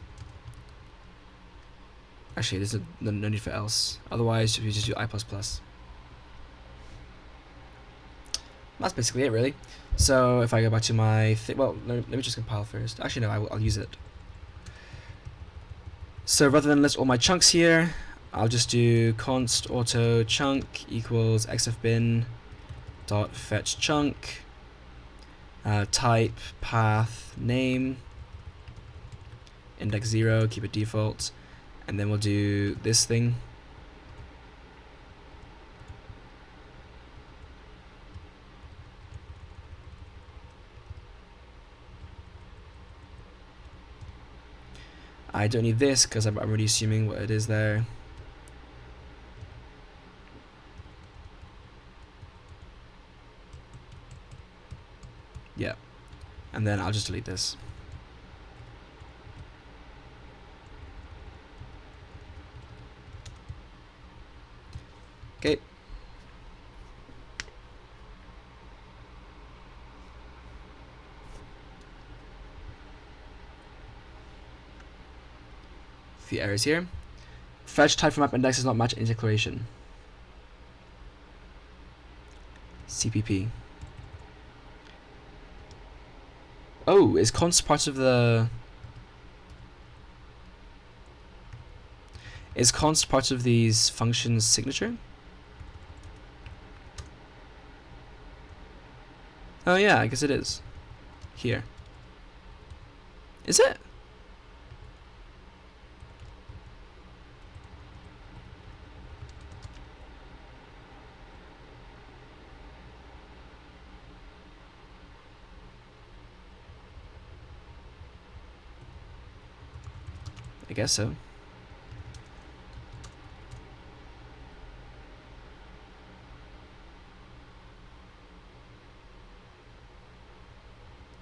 actually there's no need for else, otherwise we just do I++. That's basically it really. So if I go back to my well, let me just compile first. Actually no, I'll use it. So rather than list all my chunks here, I'll just do const auto chunk equals xfbin dot fetch chunk, type path name, index 0, keep it default, and then we'll do this thing. I don't need this because I'm already assuming what it is there. Yeah, and then I'll just delete this. Okay. Few errors here. Fetch type from map index does not match any declaration. CPP. Oh, is const part of the... Is const part of these functions signature? Oh yeah, I guess it is. Here. Is it? I guess so.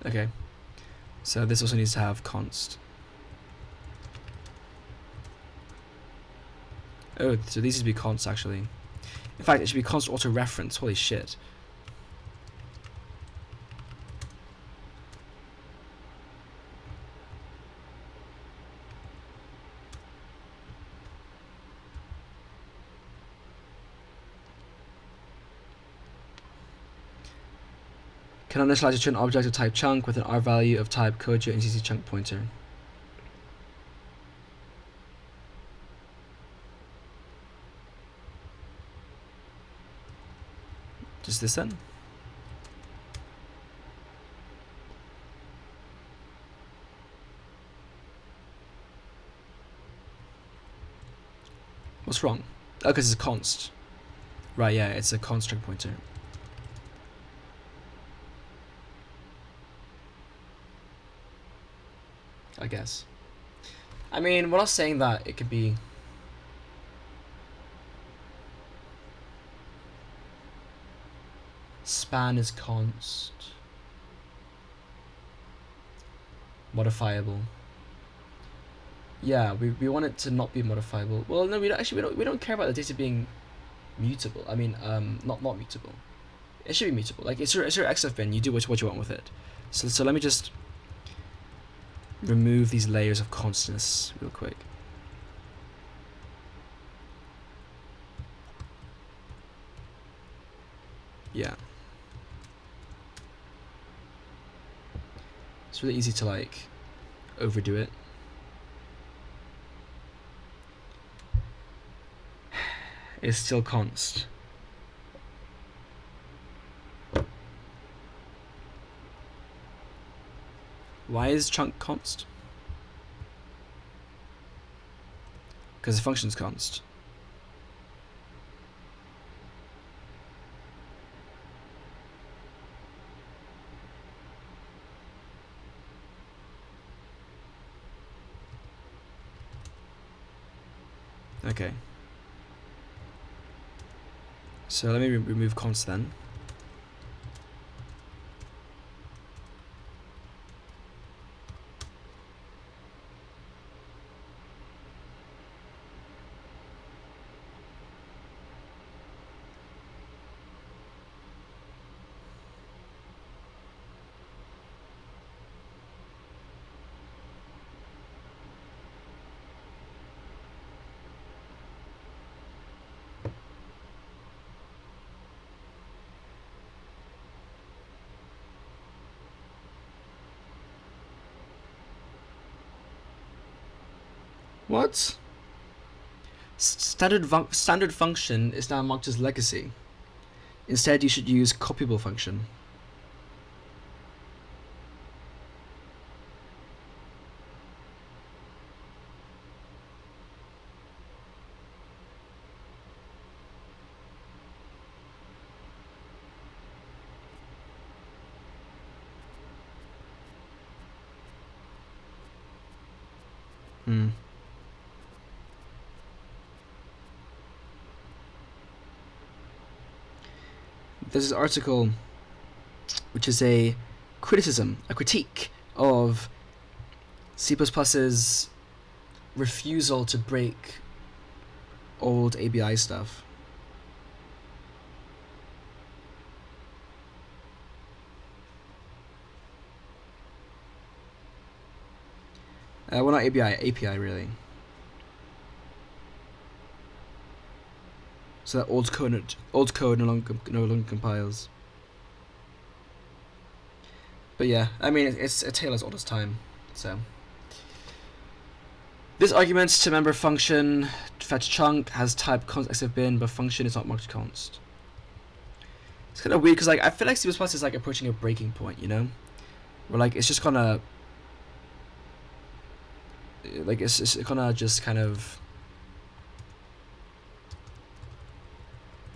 Okay. So this also needs to have const. Oh, so these should be const actually. In fact, it should be const auto reference. Holy shit. Can initialize it to an object of type chunk with an R value of type Kojo and CC chunk pointer. Just this then? What's wrong? Oh, because it's a const. Right, yeah, it's a const string pointer. I guess. I mean, we're not saying that it could be... Span is const. Modifiable. Yeah, we want it to not be modifiable. Well, no, we don't care about the data being mutable. I mean, not mutable. It should be mutable. Like it's your XFBIN. You do what you want with it. So let me just remove these layers of constants real quick. Yeah. It's really easy to like overdo it. It's still const. Why is chunk const? Because the function's const. Okay. So let me remove const then. What? Standard function is now marked as legacy. Instead, you should use copyable function. There's this article which is a critique of C++'s refusal to break old ABI stuff. Well, not API really. So that old code no longer compiles. But yeah, I mean it's a tale as old as time. So this argument to member function fetch chunk has type const XFBIN, but function is not marked const. It's kind of weird because like I feel like C++ is like approaching a breaking point, you know, where like it's just gonna like it's gonna just kind of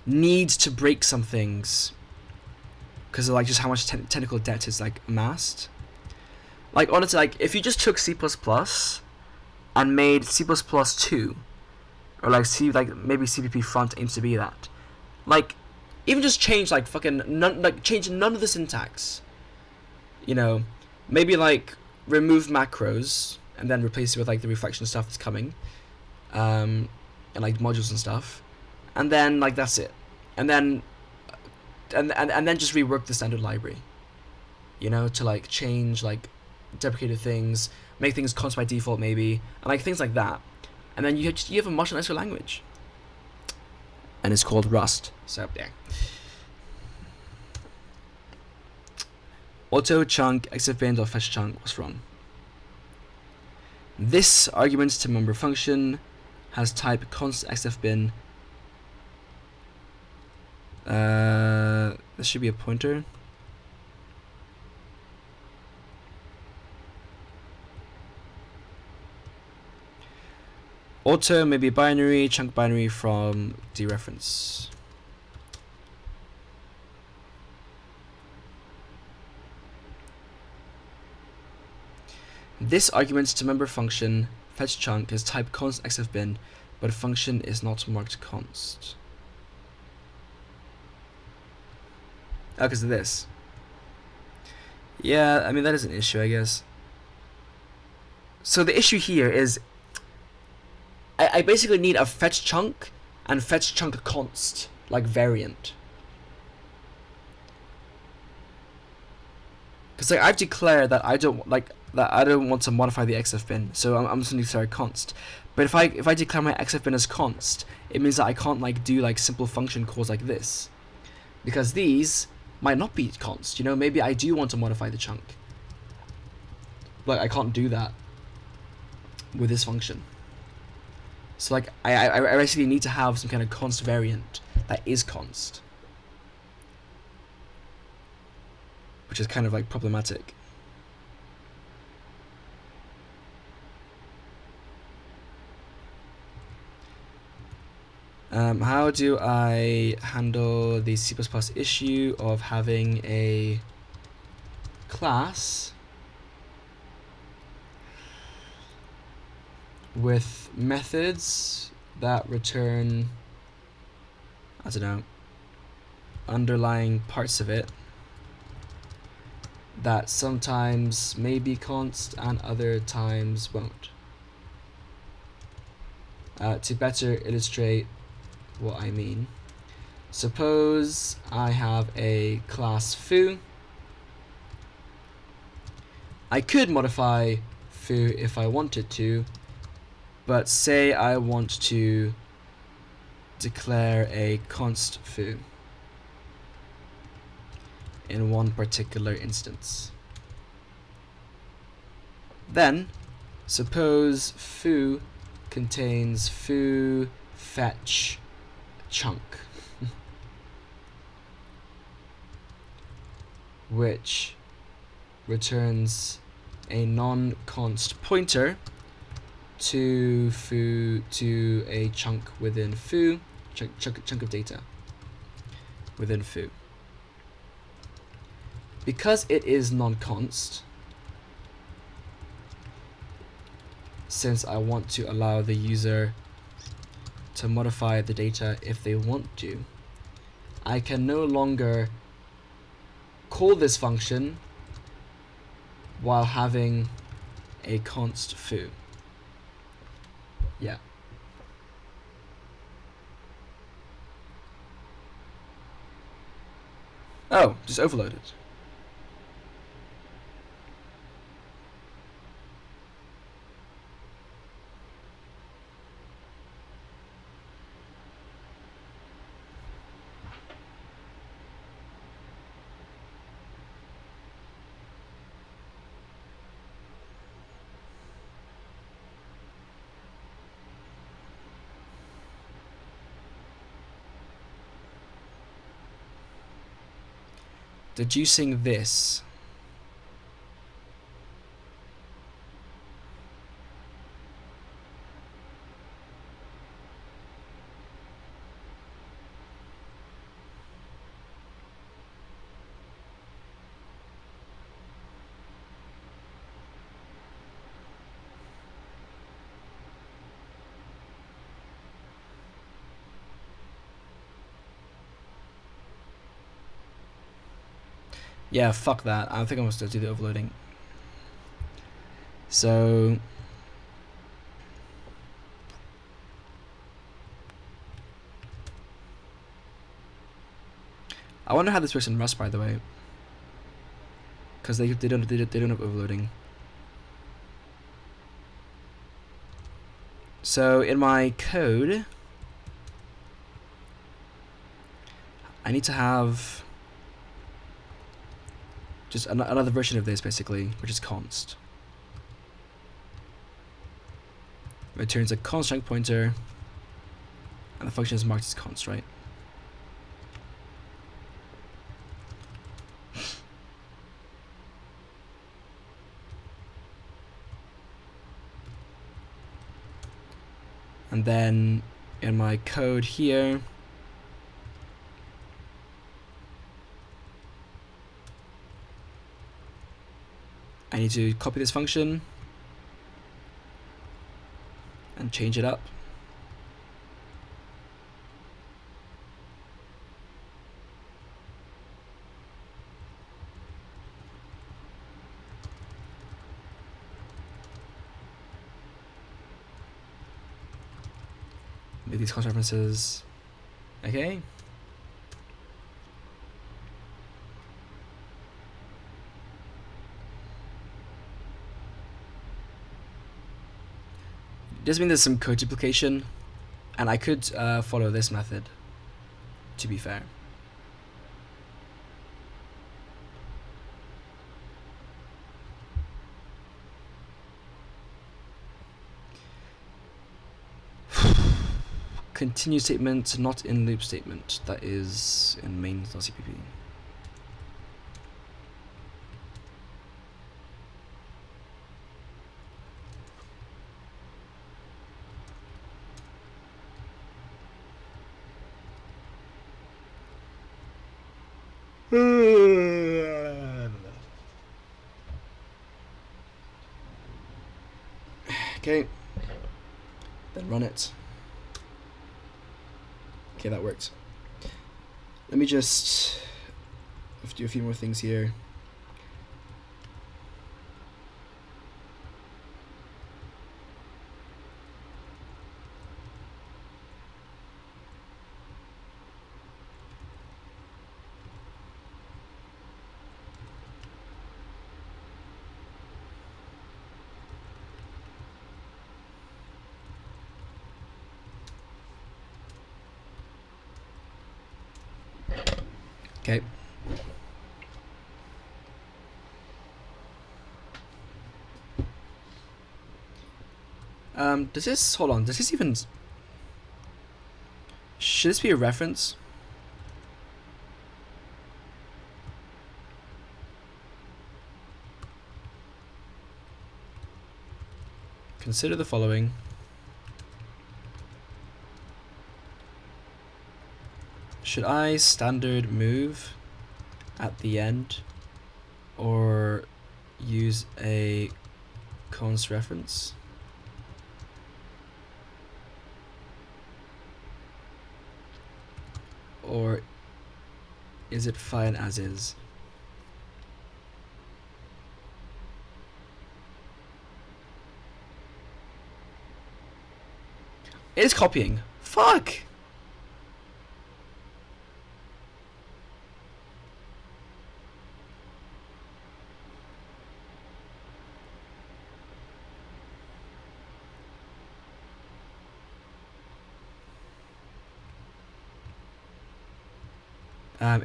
need to break some things because of like just how much technical debt is like amassed. Like honestly, like if you just took C++ and made C++2, or like maybe CPP front aims to be that, like even just change like change none of the syntax, you know, maybe like remove macros and then replace it with like the reflection stuff that's coming, and like modules and stuff, and then like that's it, and then just rework the standard library, you know, to like change like deprecated things, make things const by default maybe, and like things like that, and then you have a much nicer language, and it's called Rust. So yeah. Auto chunk XFBIN or fetch chunk was wrong. This argument to member function has type const XFBIN. This should be a pointer. Auto may be binary, chunk binary from dereference. This argument to member function fetch chunk is type const XFBIN, but function is not marked const. Oh, because of this. Yeah, I mean that is an issue, I guess. So the issue here is I basically need a fetch chunk and fetch chunk const like variant. Because like I've declared that I don't want to modify the XFBIN, so I'm just gonna declare const. But if I declare my XFBIN as const, it means that I can't like do like simple function calls like this, because these might not be const. You know, maybe I do want to modify the chunk, but I can't do that with this function. So like I basically need to have some kind of const variant that is const, which is kind of like problematic. How do I handle the C++ issue of having a class with methods that return, I don't know, underlying parts of it that sometimes may be const and other times won't? To better illustrate what I mean, suppose I have a class foo. I could modify foo if I wanted to, but say I want to declare a const foo in one particular instance. Then suppose foo contains foo fetch chunk, which returns a non-const pointer to a chunk within foo, chunk of data within foo. Because it is non-const, since I want to allow the user to modify the data if they want to, I can no longer call this function while having a const foo. Yeah. Oh, just overload it. Deducing this. Yeah, fuck that. I think I'm supposed to do the overloading. So I wonder how this works in Rust, by the way, because they don't have overloading. So in my code, I need to have just another version of this, basically, which is const. It returns a const strength pointer, and the function is marked as const, right? And then in my code here, I need to copy this function and change it up. Make these cross references. Okay. Does mean there's some code duplication, and I could follow this method, to be fair. Continue statement, not in loop statement. That is in main.cpp. Okay, then run it. Okay, that worked. Let me just do a few more things here. Okay. Does this, hold on, does this even, should this be a reference? Consider the following. Should I standard move at the end or use a const reference? Or is it fine as is? It is copying. Fuck!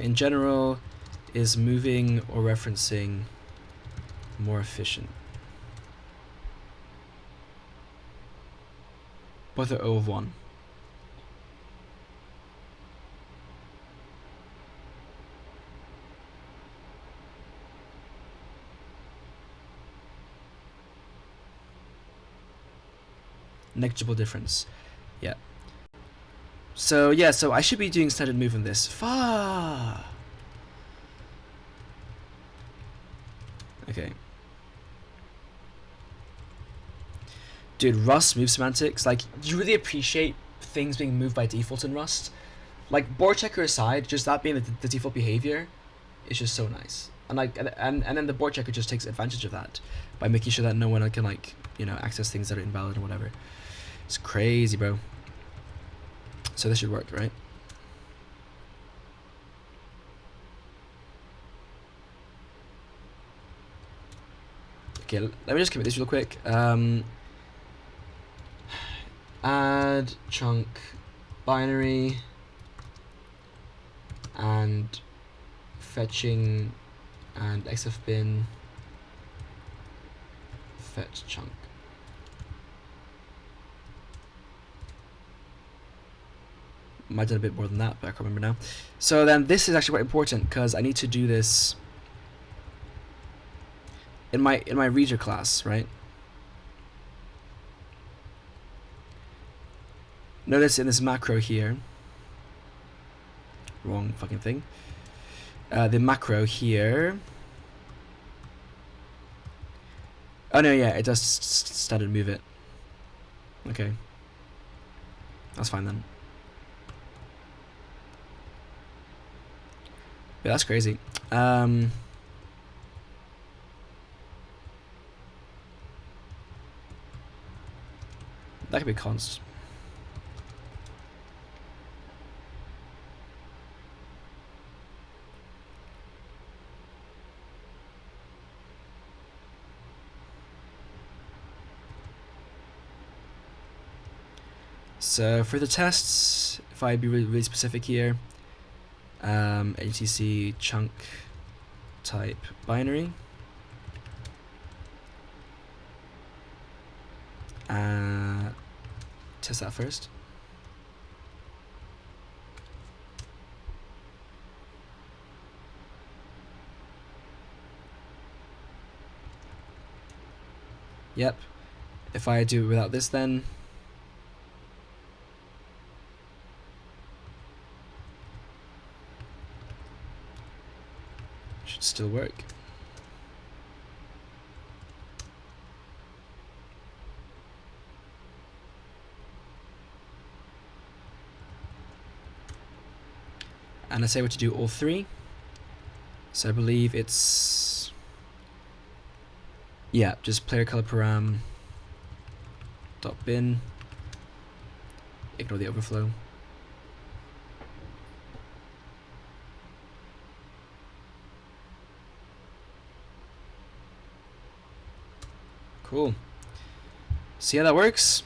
In general, is moving or referencing more efficient? Both are O of 1. Negligible difference. Yeah. So yeah, so I should be doing standard move on this. Fuck. Okay. Dude, Rust move semantics, like, you really appreciate things being moved by default in Rust. Like, board checker aside, just that being the default behavior is just so nice. and then the board checker just takes advantage of that by making sure that no one can like, you know, access things that are invalid or whatever. It's crazy, bro. So this should work, right? Okay, let me just commit this real quick. Add chunk binary and fetching and XFBIN fetch chunk. Might have done a bit more than that, but I can't remember now. So then this is actually quite important because I need to do this in my reader class, right? Notice in this macro here, wrong fucking thing. The macro here. Oh no, yeah, it does standard move it. Okay, that's fine then. Yeah, that's crazy. That could be const. So for the tests, if I be really specific here, ATC chunk type binary, test that first. Yep. If I do it without this, then should still work. And I say what to do all three. So I believe it's, yeah, just player color param dot bin. Ignore the overflow. Cool. See how that works?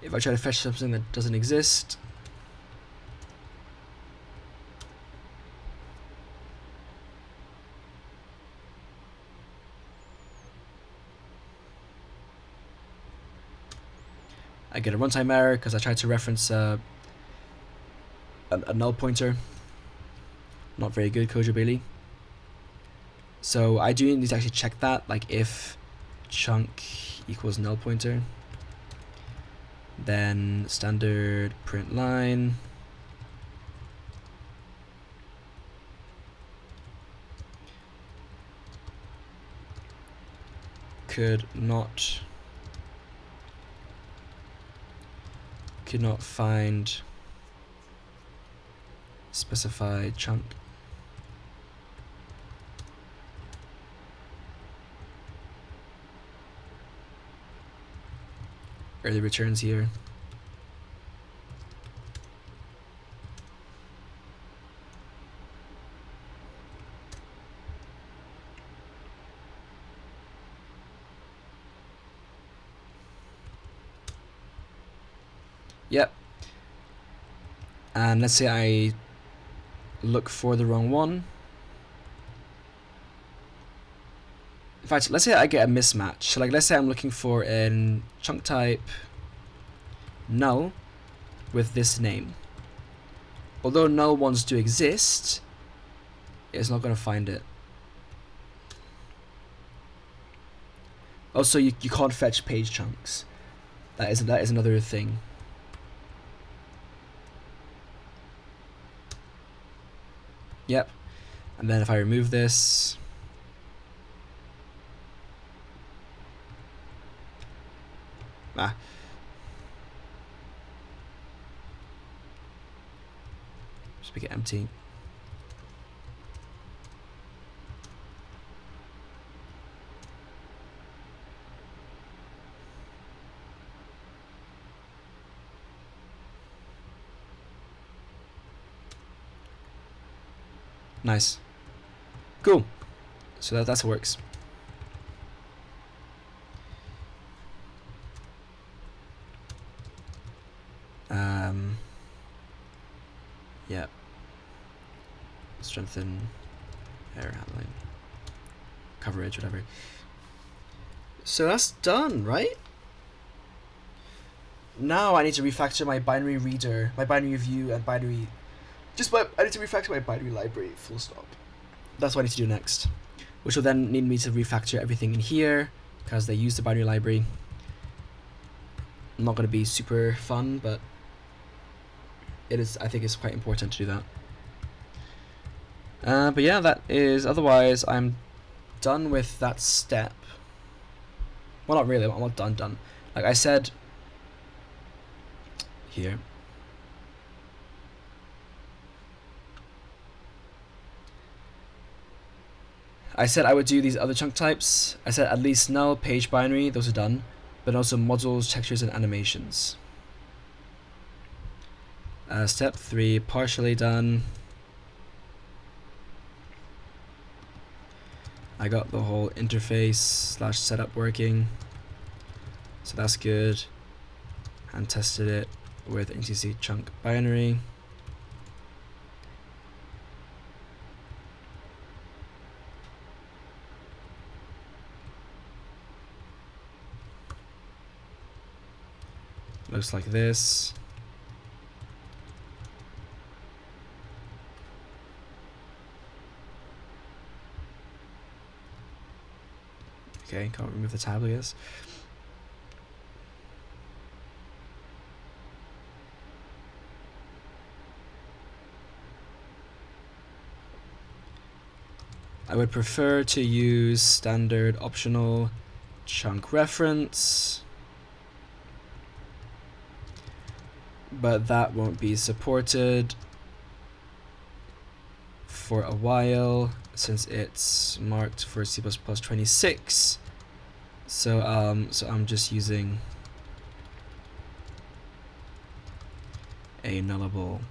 If I try to fetch something that doesn't exist, I get a runtime error because I tried to reference a null pointer. Not very good, Kojo Bailey. So I do need to actually check that, like if chunk equals null pointer, then standard print line could not find specified chunk. Early returns here. Yep. And let's say I look for the wrong one. In fact, let's say I get a mismatch. So like, let's say I'm looking for a chunk type null with this name. Although null ones do exist, it's not going to find it. Also, you can't fetch page chunks. That is another thing. Yep. And then if I remove this, Just make it empty. Nice. Cool. So that's how it works. Yeah. Strengthen error handling, coverage, whatever. So that's done, right? Now I need to refactor my binary reader, my binary view, and binary. I need to refactor my binary library. Full stop. That's what I need to do next, which will then need me to refactor everything in here because they use the binary library. Not going to be super fun, but it is. I think it's quite important to do that. But yeah, that is. Otherwise, I'm done with that step. Well, not really. I'm not done. Like I said here. I said I would do these other chunk types. I said at least null, page binary, those are done, but also modules, textures, and animations. Step 3, partially done. I got the whole interface / setup working, so that's good. And tested it with NTC chunk binary. Looks like this. Okay, can't remove the tab, I guess. I would prefer to use standard optional chunk reference, but that won't be supported for a while since it's marked for C++ 26. So I'm just using a nullable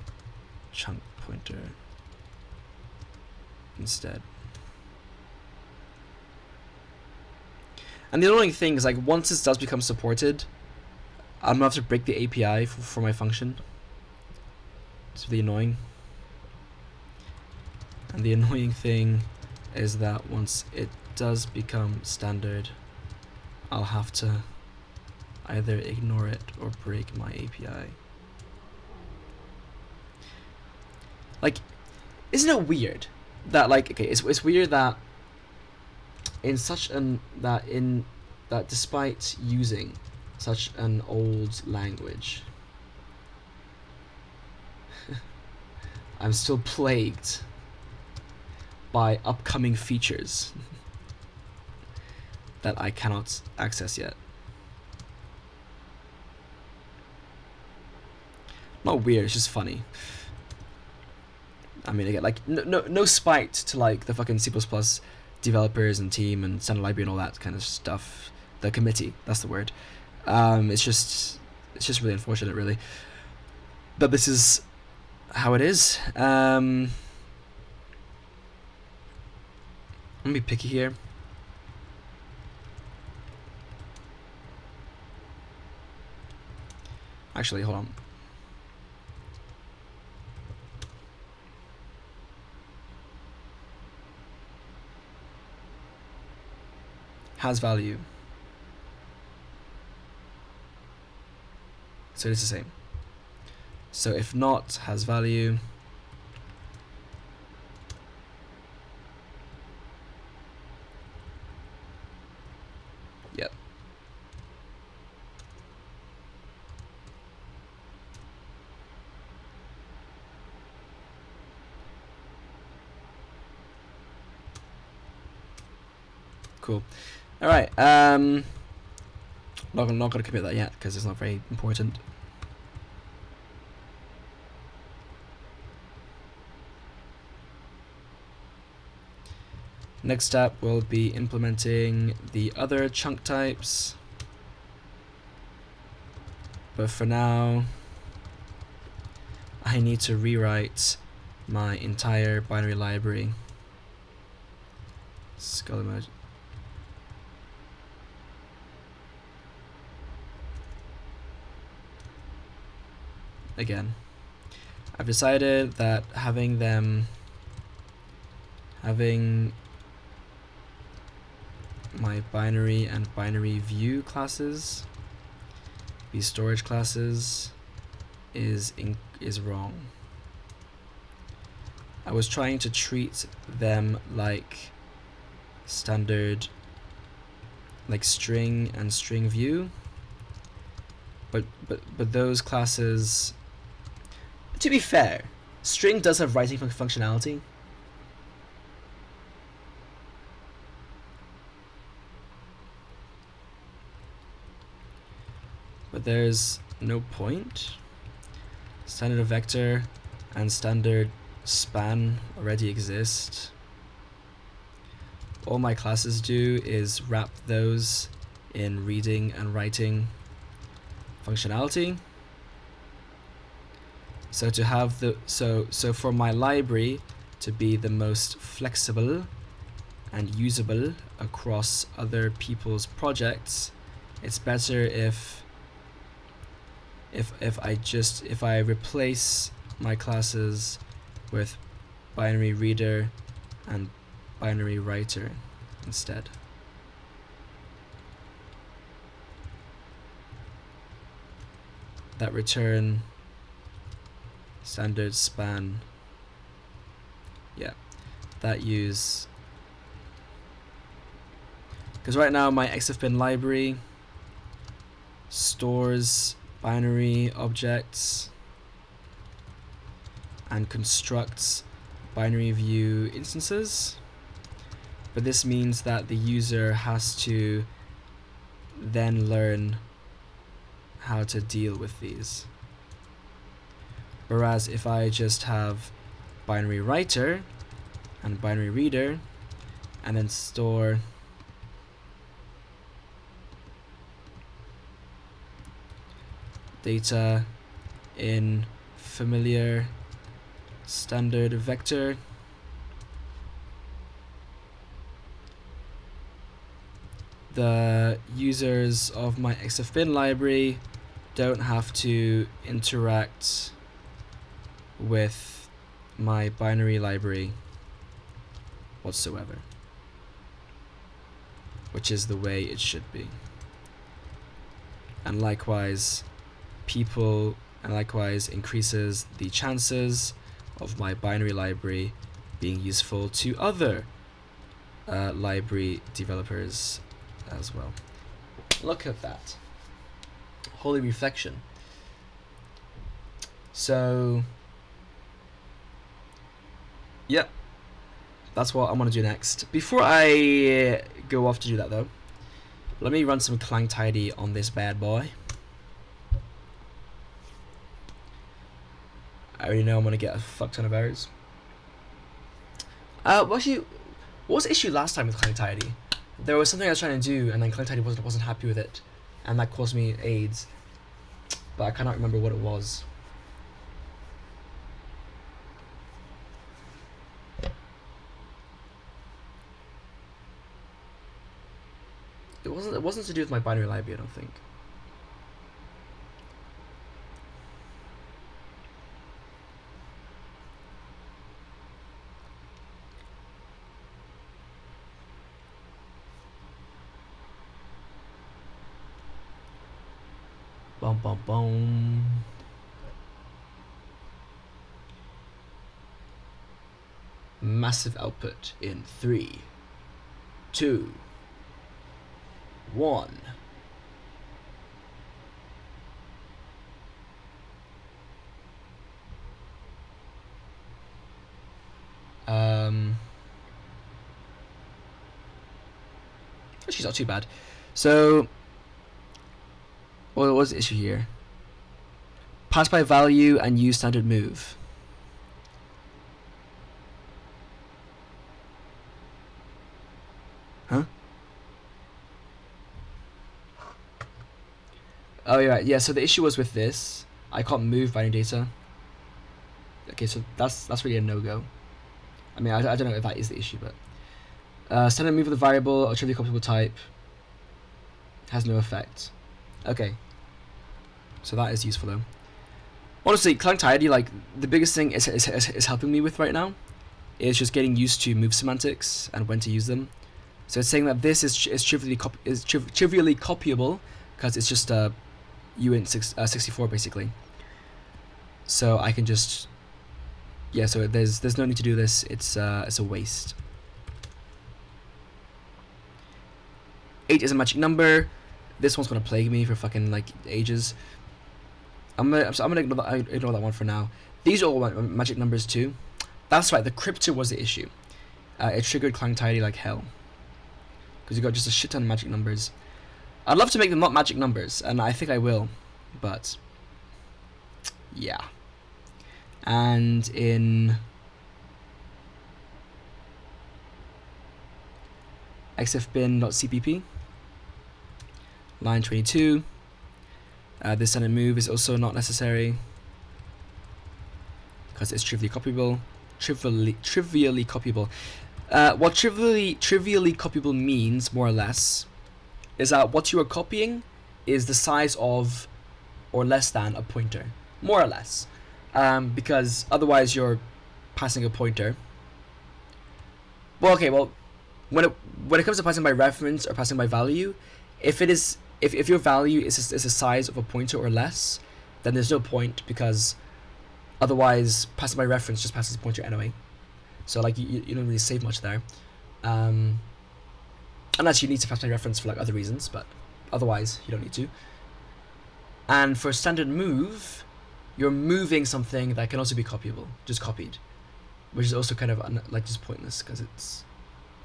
chunk pointer instead. And the annoying thing is, like, once this does become supported, I'm gonna have to break the API for my function. It's really annoying. And the annoying thing is that once it does become standard, I'll have to either ignore it or break my API. Like, isn't it weird that, like, okay, it's weird that that despite using such an old language, I'm still plagued by upcoming features that I cannot access yet. Not weird, it's just funny. I mean, again, like, no spite to, like, the fucking C++ developers and team and standard library and all that kind of stuff. The committee, that's the word. It's just really unfortunate, really. But this is how it is. I'm gonna be picky here. Actually, hold on. Has value. So it's the same. So if not has value, yep. Cool. All right. Not gonna commit that yet because it's not very important. Next step will be implementing the other chunk types. But for now, I need to rewrite my entire binary library. Skull emoji. Again, I've decided that having my binary and binary view classes be storage classes is wrong. I was trying to treat them like standard, like string and string view, but those classes, to be fair, string does have writing functionality. But there's no point. Standard vector and standard span already exist. All my classes do is wrap those in reading and writing functionality. So to have the so for my library to be the most flexible and usable across other people's projects, it's better if I replace my classes with binary reader and binary writer instead. That return standard span, yeah, that use, because right now my XFBIN library stores binary objects and constructs binary view instances, but this means that the user has to then learn how to deal with these. Whereas if I just have binary writer and binary reader and then store data in familiar standard vector, the users of my XFBIN library don't have to interact with my binary library whatsoever, which is the way it should be. And likewise increases the chances of my binary library being useful to other library developers as well. Look at that. Holy reflection. So, yep, that's what I'm going to do next. Before I go off to do that though, let me run some clang tidy on this bad boy. I already know I'm going to get a fuck ton of errors. What was the issue last time with clang tidy? There was something I was trying to do and then clang tidy wasn't happy with it, and that caused me AIDS, but I cannot remember what it was. It wasn't to do with my binary library, I don't think. Bum bum bum. Massive output in 3, 2, 1. Actually, not too bad. So, what was the issue here? Pass by value and use standard move. Oh yeah. So the issue was with this. I can't move binary data. Okay, so that's really a no-go. I mean, I don't know if that is the issue, but standard move of the variable or trivially copyable type has no effect. Okay, so that is useful though. Honestly, Clang Tidy, like the biggest thing is helping me with right now is just getting used to move semantics and when to use them. So it's saying that this is trivially copyable because it's just a uint 64 basically. So I can just so there's no need to do this. It's a waste. 8 is a magic number. This one's gonna plague me for fucking like ages. I'm gonna ignore that one for now. These are all magic numbers too. That's right. The crypto was the issue. It triggered Clang Tidy like hell because you got just a shit ton of magic numbers. I'd love to make them not magic numbers, and I think I will, but yeah. And in XFBIN.cpp, line 22, this standard move is also not necessary because it's trivially copyable. Trivially copyable. What trivially copyable means, more or less, is that what you are copying is the size of or less than a pointer, more or less. Because otherwise you're passing a pointer. Well, okay, well, when it comes to passing by reference or passing by value, if your value is the size of a pointer or less, then there's no point because otherwise passing by reference just passes a pointer anyway. So like you don't really save much there, unless you need to pass by reference for like other reasons, but otherwise you don't need to. And for standard move, you're moving something that can also be copyable, just copied, which is also kind of like just pointless because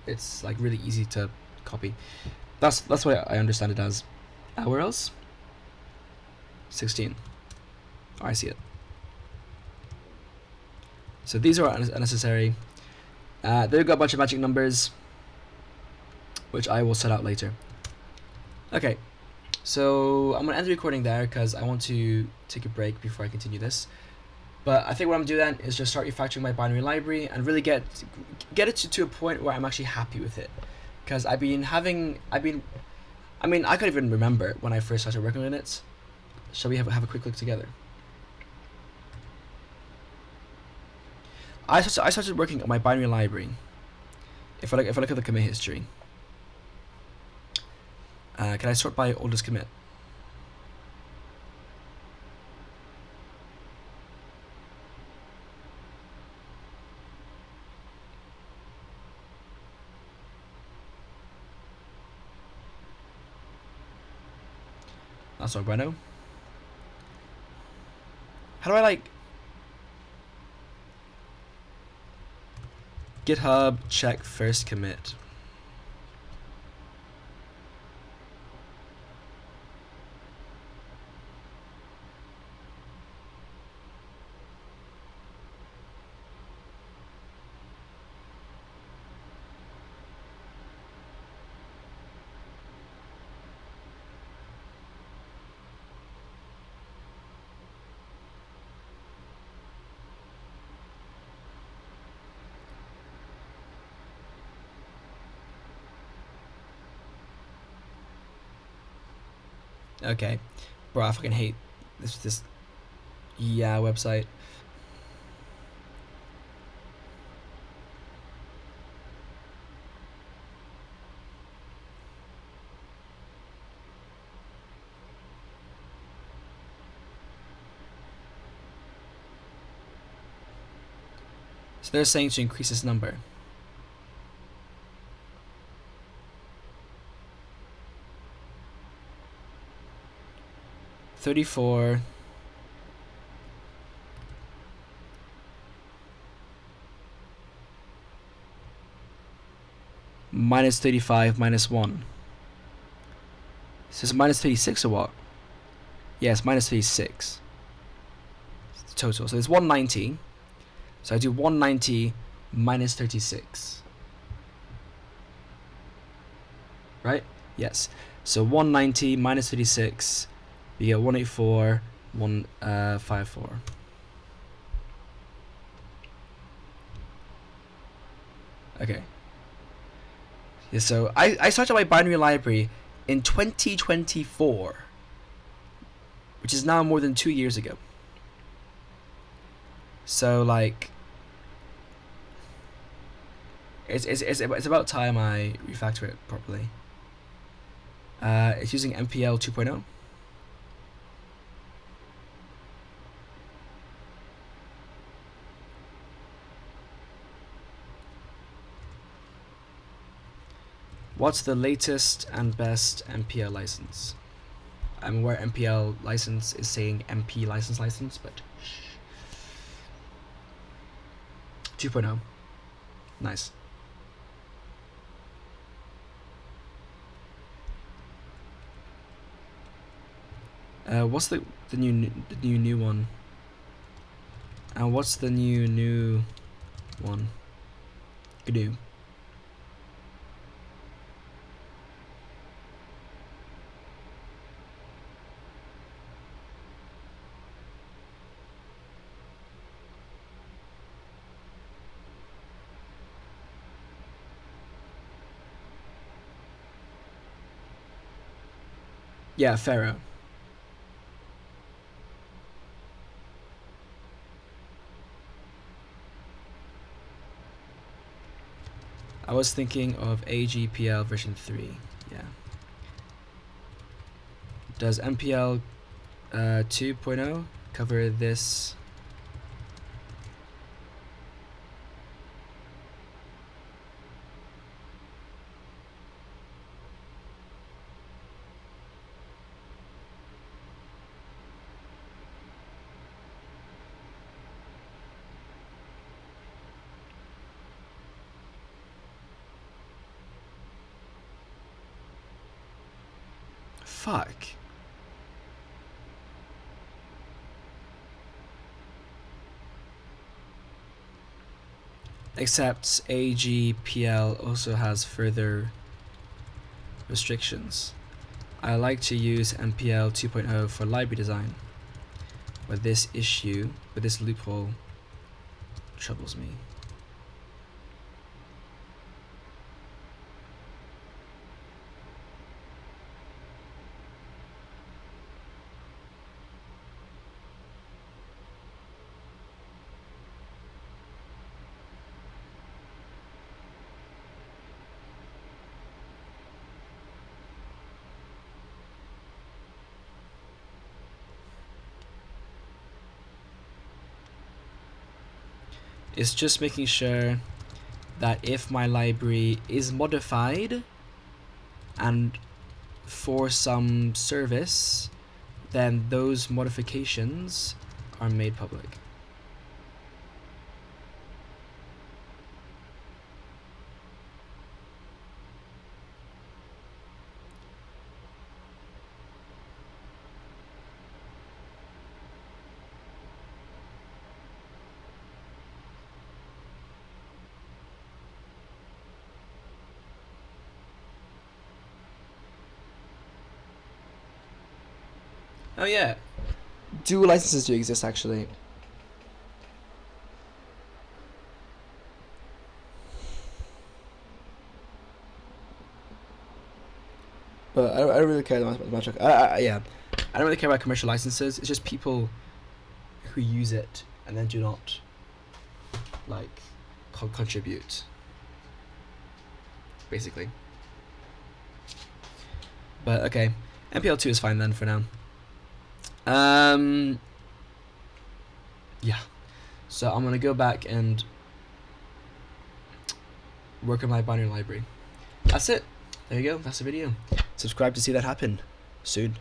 it's like really easy to copy. That's what I understand it as. Where else? 16. Oh, I see it. So these are unnecessary. They've got a bunch of magic numbers, which I will set out later. Okay. So I'm gonna end the recording there because I want to take a break before I continue this. But I think what I'm gonna do then is just start refactoring my binary library and really get it to a point where I'm actually happy with it. Because I mean, I can't even remember when I first started working on it. Shall we have a quick look together? I started working on my binary library. If I look at the commit history. Can I sort by oldest commit? That's not bueno. How do I like GitHub check first commit? Okay, bro, I fucking hate this website. So they're saying to increase this number. -34 -35 -1. So it's -36 or what? Yes, -36. It's the total. So it's 190. So I do 190 minus 36. Right? Yes. So 190 minus 36 You get 184.154. Okay. Yeah, so I started my binary library in 2024, which is now more than 2 years ago. So like, it's about time I refactor it properly. It's using MPL 2.0. What's the latest and best MPL license? I'm aware MPL license is saying MP license, but 2.0. Nice. What's the new one? And what's the new one? GNU. Yeah, Pharaoh. I was thinking of AGPL version 3. Yeah. Does MPL 2.0 cover this? Fuck. Except AGPL also has further restrictions. I like to use MPL 2.0 for library design, but this loophole troubles me. It's just making sure that if my library is modified and for some service, then those modifications are made public. Oh yeah, dual licenses do exist actually. But I don't really care that much. Yeah, I don't really care about commercial licenses. It's just people who use it and then do not like contribute, basically. But okay, MPL 2 is fine then for now. Yeah, so I'm gonna go back and work on my binary library. That's it. There you go. That's the video. Subscribe to see that happen soon.